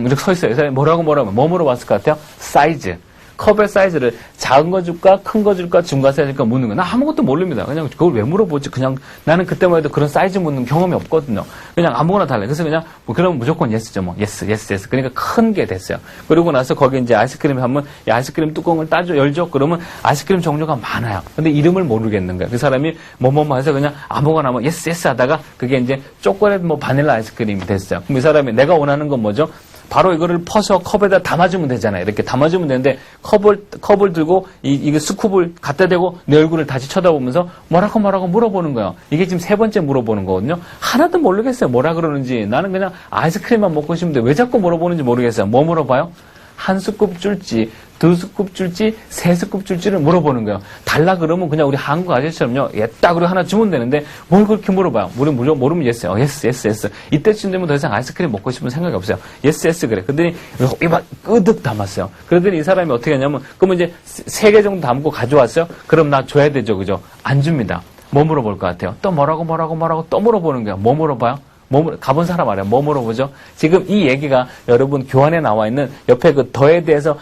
이렇게 서 있어요. 이 사람이 뭐라고 뭐 물어봤을 것 같아요? 사이즈. 컵의 사이즈를 작은 거 줄까, 큰 거 줄까, 중간 사이즈 줄까 묻는 거. 나 아무것도 모릅니다. 그냥 그걸 왜 물어보지? 그냥 나는 그때만 해도 그런 사이즈 묻는 경험이 없거든요. 그냥 아무거나 달래. 그래서 그냥 그러면 무조건 예스죠, 뭐. 예스. 그러니까 큰 게 됐어요. 그러고 나서 거기 이제 아이스크림 하면 이 아이스크림 뚜껑을 열죠. 그러면 아이스크림 종류가 많아요. 근데 이름을 모르겠는 거야. 그 사람이 뭐뭐 해서 그냥 아무거나 뭐 예스 하다가 그게 이제 초콜릿 뭐 바닐라 아이스크림이 됐어요. 그럼 이 사람이 내가 원하는 건 뭐죠? 바로 이거를 퍼서 컵에다 담아주면 되잖아요. 이렇게 담아주면 되는데 컵을 들고 이게 스쿱을 갖다 대고 내 얼굴을 다시 쳐다보면서 뭐라고 물어보는 거예요. 이게 지금 3번째 물어보는 거거든요. 하나도 모르겠어요. 뭐라 그러는지. 나는 그냥 아이스크림만 먹고 싶은데 왜 자꾸 물어보는지 모르겠어요. 뭐 물어봐요? 1스쿱 줄지, 2스쿱 줄지, 3스쿱 줄지를 물어보는 거예요. 달라 그러면 그냥 우리 한국 아저씨처럼요. 딱 그리고 하나 주면 되는데 뭘 그렇게 물어봐요. 모르면 예스요. 예스. 이때쯤 되면 더 이상 아이스크림 먹고 싶은 생각이 없어요. 예스 그래. 그랬더니 막 끄득 담았어요. 그러더니 이 사람이 어떻게 하냐면 그러면 이제 3개 정도 담고 가져왔어요. 그럼 나 줘야 되죠. 그죠? 안 줍니다. 뭐 물어볼 것 같아요? 또 뭐라고 또 물어보는 거예요. 뭐 물어봐요? 가본 사람 알아요. 뭐 물어보죠? 지금 이 얘기가 여러분 교환에 나와 있는 옆에 그 더에 대해서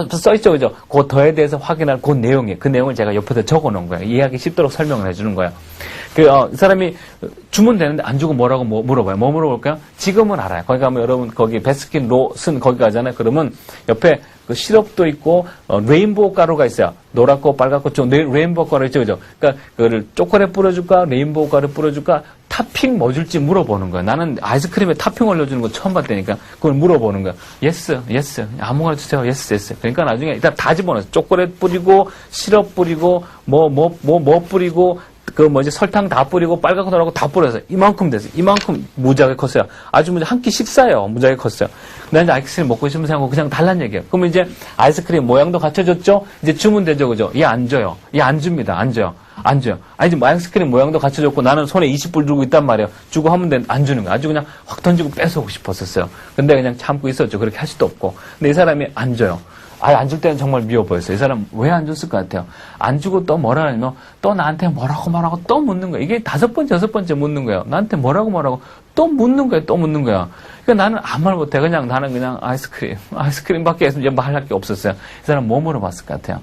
써있죠, 그죠? 그 더에 대해서 확인할 그 내용을 제가 옆에다 적어 놓은 거예요. 이해하기 쉽도록 설명을 해주는 거예요. 이 사람이 주면 되는데 안 주고 뭐라고 물어봐요. 뭐 물어볼까요? 지금은 알아요. 거기 가면 여러분 거기 베스킨 로슨 거기 가잖아요. 그러면 옆에 그 시럽도 있고 레인보우 가루가 있어요. 노랗고 빨갛고 좀 레인보우 가루 있죠, 그죠? 그러니까 그거를 초콜릿 뿌려줄까, 레인보우 가루 뿌려줄까, 토핑 뭐 줄지 물어보는 거야. 나는 아이스크림에 토핑 올려주는 거 처음 봤다니까. 그걸 물어보는 거야. 예스. 아무거나 주세요. 예스. 그러니까 나중에 일단 다 집어넣어서 초콜릿 뿌리고 시럽 뿌리고 뭐 뿌리고 설탕 다 뿌리고 빨갛고 노랗고 다 뿌려서 이만큼 됐어요. 이만큼 무지하게 컸어요. 아주 한 끼 식사예요. 무지하게 컸어요. 나 이제 아이스크림 먹고 싶으면 생각하고 그냥 달란 얘기예요. 그러면 이제 아이스크림 모양도 갖춰줬죠? 이제 주면 되죠, 그죠? 얘 안 줘요. 얘 안 줍니다. 안 줘요. 아니, 지금 아이스크림 모양도 갖춰줬고 나는 손에 20불 들고 있단 말이에요. 주고 하면 되는데 안 주는 거야. 아주 그냥 확 던지고 뺏어오고 싶었었어요. 근데 그냥 참고 있었죠. 그렇게 할 수도 없고. 근데 이 사람이 안 줘요. 안 줄 때는 정말 미워 보였어요. 이 사람 왜 안 줬을 것 같아요? 안 주고 또 뭐라 하면 또 나한테 뭐라고 또 묻는 거야. 이게 5번째, 6번째 묻는 거예요. 나한테 뭐라고 또 묻는 거야. 그러니까 나는 아무 말 못해. 나는 그냥 아이스크림밖에 이제 말할 게 없었어요. 이 사람 뭐 물어봤을 것 같아요?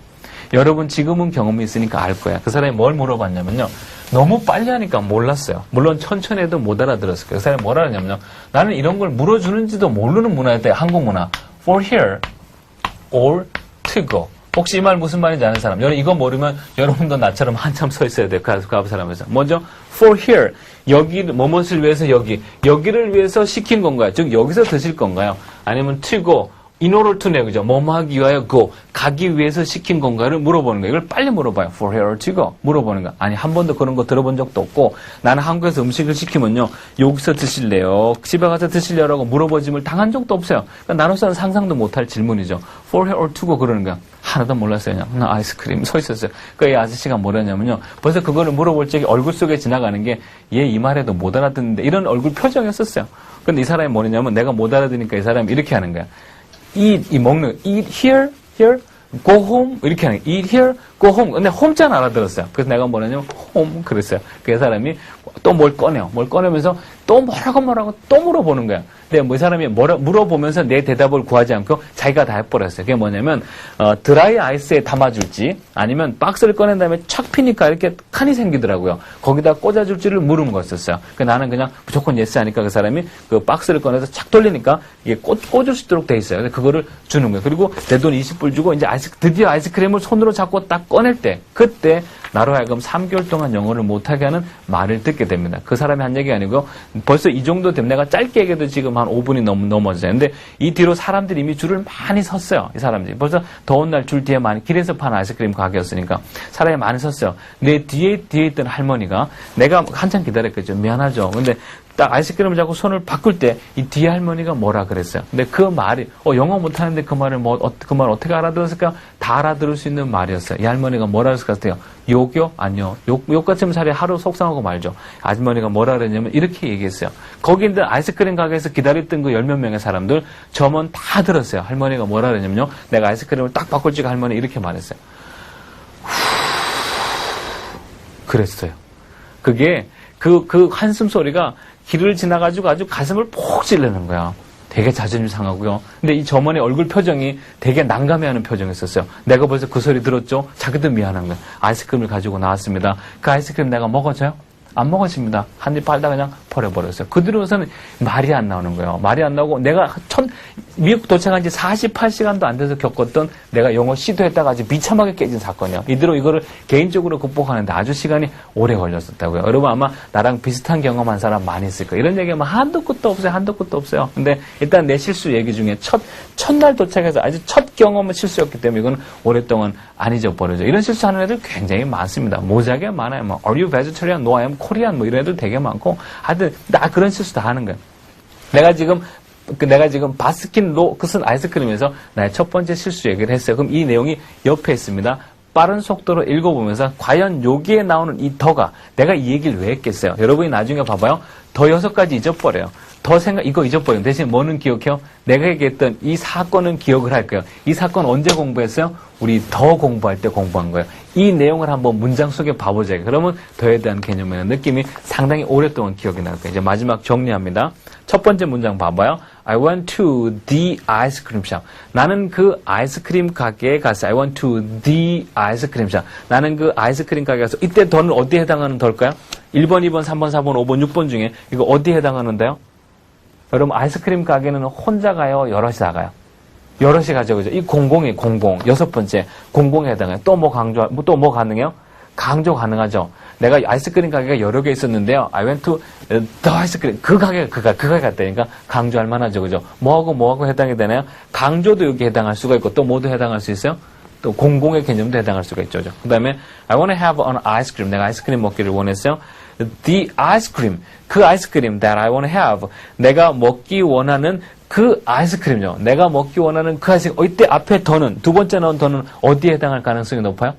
여러분 지금은 경험이 있으니까 알 거야. 그 사람이 뭘 물어봤냐면요. 너무 빨리 하니까 몰랐어요. 물론 천천히 해도 못 알아들었을 거예요. 그 사람이 뭐라 하냐면요. 나는 이런 걸 물어주는지도 모르는 문화였대. 한국 문화. For here or to go. 혹시 이 말 무슨 말인지 아는 사람? 여러분 이거 모르면 여러분도 나처럼 한참 서 있어야 돼요. 그 앞 사람에서. 먼저 for here. 여기 뭐뭇을 위해서 여기를 위해서 시킨 건가요? 즉 여기서 드실 건가요? 아니면 to go. in order to네, 그죠? 뭐뭐 하기 위하여 go. 가기 위해서 시킨 건가를 물어보는 거예요. 이걸 빨리 물어봐요. for here or to go. 물어보는 거. 아니, 한 번도 그런 거 들어본 적도 없고, 나는 한국에서 음식을 시키면요, 여기서 드실래요? 집에 가서 드실래요라고 물어보짐을 당한 적도 없어요. 그러니까 나로서는 상상도 못할 질문이죠. for here or to go 그러는 거야. 하나도 몰랐어요. 그냥 나 아이스크림 서 있었어요. 그러니까 이 아저씨가 뭐랬냐면요. 벌써 그거를 물어볼 적에 얼굴 속에 지나가는 게 얘 이 말에도 못 알아듣는데 이런 얼굴 표정이었었어요. 근데 이 사람이 뭐냐면 내가 못 알아듣으니까 이 사람이 이렇게 하는 거야. eat here, go home 이렇게 하는 거야. eat here, go home. 근데 home자는 알아들었어요. 그래서 내가 뭐냐면 home 그랬어요. 그 사람이 또 뭘 꺼내요. 뭘 꺼내면서 또 뭐라고 또 물어보는 거야. 근데 뭐 이 사람이 물어보면서 내 대답을 구하지 않고 자기가 다 해버렸어요. 그게 뭐냐면 드라이 아이스에 담아줄지 아니면 박스를 꺼낸 다음에 착 피니까 이렇게 칸이 생기더라고요. 거기다 꽂아줄지를 물은 거였었어요. 나는 그냥 무조건 예스 하니까 그 사람이 그 박스를 꺼내서 착 돌리니까 이게 꽂을 수 있도록 돼 있어요. 그래서 그거를 주는 거예요. 그리고 내 돈 20불 주고 이제 드디어 아이스크림을 손으로 잡고 딱 꺼낼 때 그때 나로 하여금 3개월 동안 영어를 못하게 하는 말을 듣게 됩니다. 그 사람이 한 얘기 아니고 벌써 이 정도 되면 내가 짧게 얘기해도 지금 한 5분이 넘어져요. 근데 이 뒤로 사람들이 이미 줄을 많이 섰어요. 이 사람들이. 벌써 더운 날 줄 뒤에 많이, 길에서 파는 아이스크림 가게였으니까 사람이 많이 섰어요. 내 뒤에 있던 할머니가 내가 한참 기다렸겠죠. 미안하죠. 근데 딱 아이스크림을 잡고 손을 바꿀 때 이 뒤에 할머니가 뭐라 그랬어요. 근데 그 말이 영어 못하는데 그 말을 그 말 어떻게 알아들었을까? 다 알아들을 수 있는 말이었어요. 이 할머니가 뭐라 그랬을 것 같아요? 욕이요? 아니요. 욕 같으면 차라리 하루 속상하고 말죠. 아주머니가 뭐라 그랬냐면 이렇게 얘기했어요. 거기 있는 아이스크림 가게에서 기다렸던 그 10몇 명의 사람들 점원 다 들었어요. 할머니가 뭐라 그랬냐면요. 내가 아이스크림을 딱 바꿀 줄 할머니 이렇게 말했어요. 그랬어요. 그게 그 한숨 소리가 길을 지나가지고 아주 가슴을 폭 찔르는 거야. 되게 자존심 상하고요. 근데 이 점원의 얼굴 표정이 되게 난감해하는 표정이었어요. 내가 벌써 그 소리 들었죠? 자기도 미안한 거야. 아이스크림을 가지고 나왔습니다. 그 아이스크림 내가 먹어줘요? 안 먹어집니다. 한 입 빨다 그냥 버려버렸어요. 그 뒤로서는 말이 안 나오는 거예요. 말이 안 나오고 내가 미국 도착한 지 48시간도 안 돼서 겪었던 내가 영어 시도했다가 아주 비참하게 깨진 사건이에요. 이대로 이거를 개인적으로 극복하는데 아주 시간이 오래 걸렸었다고요. 여러분 아마 나랑 비슷한 경험한 사람 많이 있을 거예요. 이런 얘기하면 한도 끝도 없어요. 근데 일단 내 실수 얘기 중에 첫날 도착해서 아주 첫 경험은 실수였기 때문에 이건 오랫동안 안 잊어버려져. 이런 실수하는 애들 굉장히 많습니다. 모자게 많아요. 뭐 Are you vegetarian? No, I am Korean. 뭐 이런 애들 되게 많고 하여튼 나 그런 실수 다 하는 거예요. 내가 지금 바스킨 로크슨 아이스크림에서 나의 첫 번째 실수 얘기를 했어요. 그럼 이 내용이 옆에 있습니다. 빠른 속도로 읽어보면서 과연 여기에 나오는 이 더가 내가 이 얘기를 왜 했겠어요? 여러분이 나중에 봐봐요. 더 6가지 잊어버려요. 이거 잊어버려요. 대신 뭐는 기억해요? 내가 얘기했던 이 사건은 기억을 할 거예요. 이 사건 언제 공부했어요? 우리 더 공부할 때 공부한 거예요. 이 내용을 한번 문장 속에 봐보자. 그러면 더에 대한 개념의 느낌이 상당히 오랫동안 기억이 날 거예요. 이제 마지막 정리합니다. 첫 번째 문장 봐봐요. I went to the ice cream shop. 나는 그 아이스크림 가게에 갔어요. I went to the ice cream shop. 나는 그 아이스크림 가게에 가서 이때 더는 어디에 해당하는 더일까요? 1번, 2번, 3번, 4번, 5번, 6번 중에 이거 어디에 해당하는데요? 여러분 아이스크림 가게는 혼자 가요? 여럿이 나가요? 여럿이 가죠. 그죠? 이 공공이 공공. 6번째 공공에 해당해요. 또 뭐 가능해요? 강조 가능하죠. 내가 아이스크림 가게가 여러 개 있었는데요. I went to the 아이스크림. 그 가게 갔다니까 강조할 만하죠. 그죠? 뭐하고 해당이 되나요? 강조도 여기 해당할 수가 있고 또 뭐도 해당할 수 있어요? 또 공공의 개념도 해당할 수가 있죠. 그 다음에 I want to have an ice cream. 내가 아이스크림 먹기를 원했어요. The ice cream. 그 아이스크림 that I want to have. 내가 먹기 원하는 그 아이스크림요. 내가 먹기 원하는 그 아이스크림. 이때 앞에 더는, 두 번째 넣은 더는 어디에 해당할 가능성이 높아요?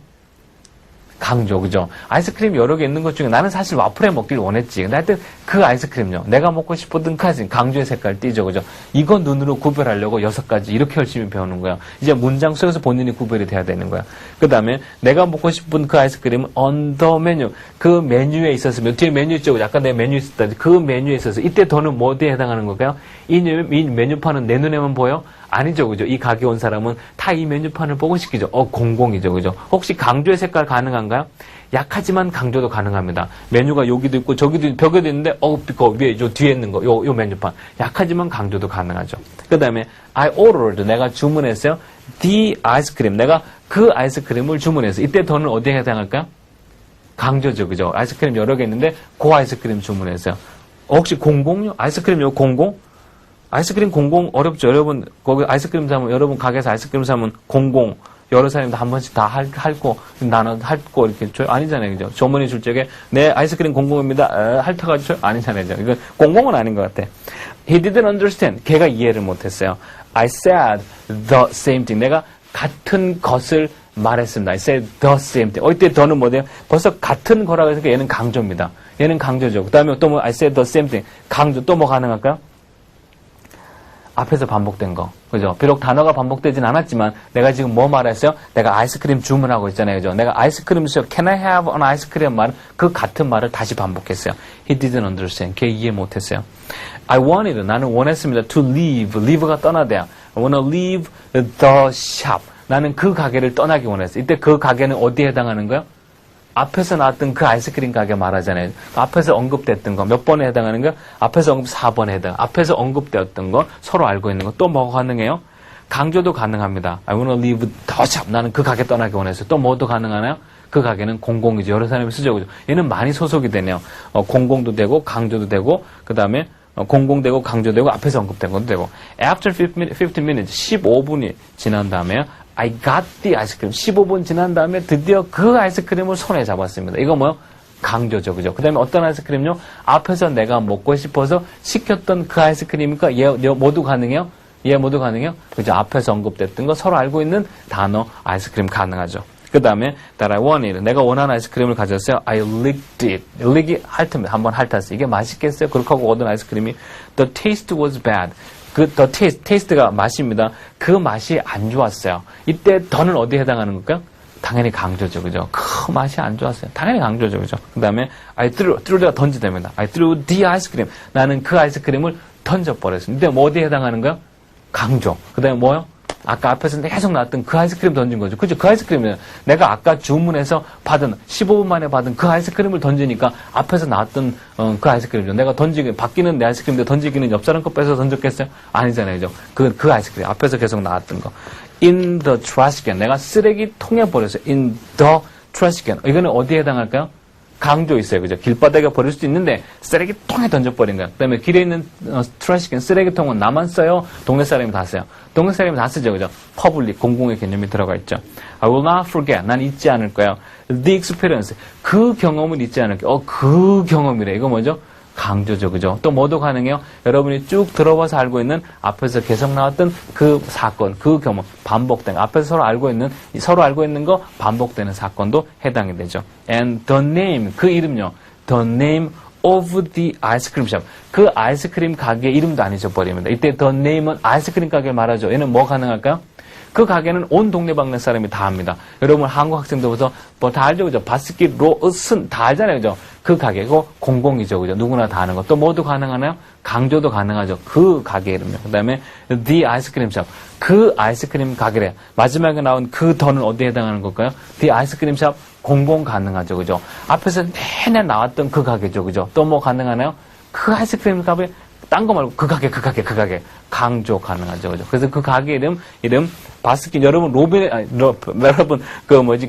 강조, 그죠? 아이스크림 여러 개 있는 것 중에 나는 사실 와플에 먹기를 원했지. 근데 하여튼 그 아이스크림요. 내가 먹고 싶었던 그 아이스크림. 강조의 색깔 띄죠, 그죠? 이건 눈으로 구별하려고 6가지 이렇게 열심히 배우는 거야. 이제 문장 속에서 본인이 구별이 돼야 되는 거야. 그 다음에 내가 먹고 싶은 그 아이스크림은 on the menu. 그 메뉴에 있었으면, 뒤에 메뉴 있죠? 약간 내 메뉴 있었다. 그 메뉴에 있어서 이때 더는 뭐 어디에 해당하는 걸까요? 이 메뉴판은 내 눈에만 보여? 아니죠, 그죠? 이 가게 온 사람은 다 이 메뉴판을 보고 시키죠. 공공이죠, 그죠? 혹시 강조의 색깔 가능한가요? 약하지만 강조도 가능합니다. 메뉴가 여기도 있고 저기도 벽에도 있는데 그 위에 저 뒤에 있는 거, 요 메뉴판. 약하지만 강조도 가능하죠. 그 다음에 I ordered. 내가 주문했어요. The ice cream. 내가 그 아이스크림을 주문했어요. 이때 더는 어디에 해당할까요? 강조죠, 그죠? 아이스크림 여러 개 있는데 그 아이스크림 주문했어요. 혹시 공공요? 아이스크림 요 공공? 아이스크림 공공 어렵죠. 여러분 거기 아이스크림 사면 여러분 가게에서 아이스크림 사면 공공 여러 사람도 한 번씩 다 할거 나눠 할거 이렇게 줘요? 아니잖아요, 그죠? 주머니 줄 적에 내 아이스크림 공공입니다. 핥아가지고 줘요? 아니잖아요, 그죠? 이건 공공은 아닌 것 같아. He didn't understand. 걔가 이해를 못했어요. I said the same thing. 내가 같은 것을 말했습니다. I said the same thing. 이때 더는 뭐예요? 벌써 같은 거라고 해서 얘는 강조입니다. 얘는 강조죠. 그 다음에 또 뭐 I said the same thing. 강조 또 뭐 가능할까요? 앞에서 반복된 거. 그죠? 비록 단어가 반복되진 않았지만 내가 지금 뭐 말했어요? 내가 아이스크림 주문하고 있잖아요. 그죠? 내가 아이스크림 주세요. Can I have an ice cream? 말은 그 같은 말을 다시 반복했어요. He didn't understand. 걔 이해 못했어요. I wanted. 나는 원했습니다. To leave. leave가 떠나대요. I want to leave the shop. 나는 그 가게를 떠나기 원했어요. 이때 그 가게는 어디에 해당하는 거예요? 앞에서 나왔던 그 아이스크림 가게 말하잖아요. 앞에서 언급됐던 거 몇 번에 해당하는 거야? 앞에서 언급 4번에 해당. 앞에서 언급되었던 거 서로 알고 있는 거 또 뭐가 가능해요? 강조도 가능합니다. I want to leave the shop. 나는 그 가게 떠나기 원했어요. 또 뭐도 가능하나요? 그 가게는 공공이죠. 여러 사람이 쓰죠. 얘는 많이 소속이 되네요. 공공도 되고 강조도 되고 그 다음에 공공되고 강조되고 앞에서 언급된 것도 되고. After 15 minutes, 15분이 지난 다음에 I got the ice cream. 15분 지난 다음에 드디어 그 아이스크림을 손에 잡았습니다. 이거 뭐요? 강조죠, 그죠? 그 다음에 어떤 아이스크림요? 앞에서 내가 먹고 싶어서 시켰던 그 아이스크림이니까 얘 모두 가능해요? 얘 모두 가능해요? 그죠? 앞에서 언급됐던 거 서로 알고 있는 단어 아이스크림 가능하죠. 그 다음에 that I wanted. 내가 원하는 아이스크림을 가졌어요. I licked it. lick이 핥으면 한번 핥았어요. 이게 맛있겠어요? 그렇게 하고 얻은 아이스크림이 the taste was bad. the taste가 맛입니다. 그 맛이 안 좋았어요. 이때 더는 어디에 해당하는 걸까요? 당연히 강조죠, 그죠? 그 맛이 안 좋았어요. 당연히 강조죠, 그죠? 그 다음에 I threw가 던지됩니다. I threw the ice cream. 나는 그 아이스크림을 던져버렸습니다. 이때 뭐 어디에 해당하는 거요? 강조. 그 다음에 뭐요? 아까 앞에서 계속 나왔던 그 아이스크림 던진 거죠. 그죠? 그 아이스크림은 내가 아까 주문해서 받은 15분 만에 받은 그 아이스크림을 던지니까 앞에서 나왔던 그 아이스크림이죠. 내가 바뀌는 내 아이스크림인데 던지기는 옆 사람 거 뺏어 던졌겠어요? 아니잖아요. 그죠? 그 아이스크림 앞에서 계속 나왔던 거. In the trash can. 내가 쓰레기통에 버렸어요. In the trash can. 이거는 어디에 해당할까요? 강조 있어요. 그죠? 길바닥에 버릴 수도 있는데 쓰레기통에 던져버린 거야. 그 다음에 길에 있는 트래시캔, 쓰레기통은 나만 써요? 동네 사람이 다 써요? 동네 사람이 다 쓰죠. 그죠? 퍼블릭, 공공의 개념이 들어가 있죠. I will not forget. 난 잊지 않을 거야. The experience. 그 경험을 잊지 않을 거야. 그 경험이래. 이거 뭐죠? 강조죠. 그죠? 또 뭐도 가능해요? 여러분이 쭉 들어봐서 알고 있는 앞에서 계속 나왔던 그 사건, 그 경험, 반복된, 앞에서 서로 알고 있는 거 반복되는 사건도 해당이 되죠. And the name, 그 이름요. The name of the ice cream shop. 그 아이스크림 가게 이름도 안 잊어버립니다. 이때 the name은 아이스크림 가게 말하죠. 얘는 뭐 가능할까요? 그 가게는 온 동네방네 사람이 다 합니다. 여러분 한국 학생들부터 뭐 다 알죠, 그죠? 바스킷, 로슨 다 알잖아요, 그죠? 그 가게고 공공이죠, 그죠? 누구나 다 아는 것. 또 뭐도 가능하나요? 강조도 가능하죠. 그 가게 이름요. 그 다음에 the ice cream shop. 그 아이스크림 가게래. 마지막에 나온 그 더는 어디에 해당하는 걸까요? the ice cream shop 공공 가능하죠, 그죠? 앞에서 내내 나왔던 그 가게죠, 그죠? 또 뭐 가능하나요? 그 아이스크림 가게 딴 거 말고 그 가게 강조 가능하죠, 그죠? 그래서 그 가게 이름 바스킨 여러분 여러분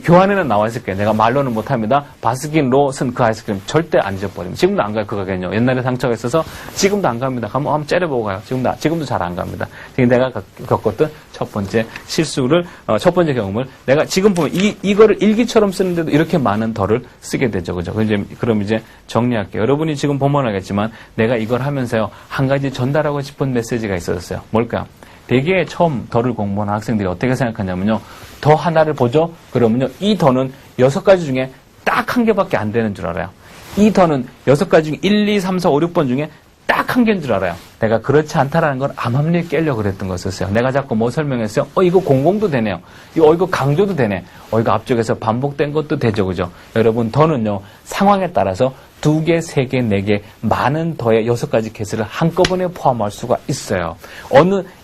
교환에는 나와 있을 거예요. 내가 말로는 못합니다. 바스킨 로슨 그 아이스크림 절대 안 잊어버립니다. 지금도 안 가요, 그 가게는요. 옛날에 상처가 있어서 지금도 안 갑니다. 한번 째려보고 가요. 지금도 잘 안 갑니다. 내가 겪었던 첫 번째 실수를 첫 번째 경험을 내가 지금 보면 이거를 일기처럼 쓰는데도 이렇게 많은 덜을 쓰게 되죠, 그죠? 그럼 이제 정리할게요. 여러분이 지금 보면 알겠지만 내가 이걸 하면서요 한 가지 전달하고 싶은 메시지가 있었어요. 뭘까요? 되게 처음 덜을 공부하는 학생들이 어떻게 생각하냐면요. 더 하나를 보죠? 그러면요. 이 더는 6가지 중에 딱 한 개밖에 안 되는 줄 알아요. 이 더는 6가지 중에 1, 2, 3, 4, 5, 6번 중에 딱 한 개인 줄 알아요. 내가 그렇지 않다라는 걸 암암리에 깨려고 그랬던 거였어요. 내가 자꾸 뭐 설명했어요? 이거 공공도 되네요. 이거 강조도 되네. 이거 앞쪽에서 반복된 것도 되죠, 그죠? 여러분, 더는요, 상황에 따라서 2개, 3개, 4개, 많은 더의 6가지 개수를 한꺼번에 포함할 수가 있어요.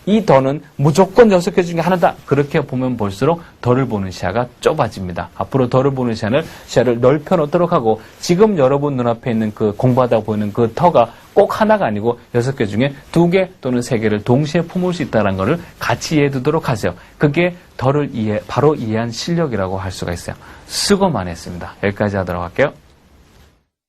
이 더는 무조건 6개 중에 하나다. 그렇게 보면 볼수록 더를 보는 시야가 좁아집니다. 앞으로 더를 보는 시야를 넓혀 놓도록 하고, 지금 여러분 눈앞에 있는 그 공부하다 보이는 그 더가 꼭 하나가 아니고 6개 중에 2개 또는 3개를 동시에 품을 수 있다는 것을 같이 이해해 두도록 하세요. 그게 더를 바로 이해한 실력이라고 할 수가 있어요. 수고 많이 했습니다. 여기까지 하도록 할게요.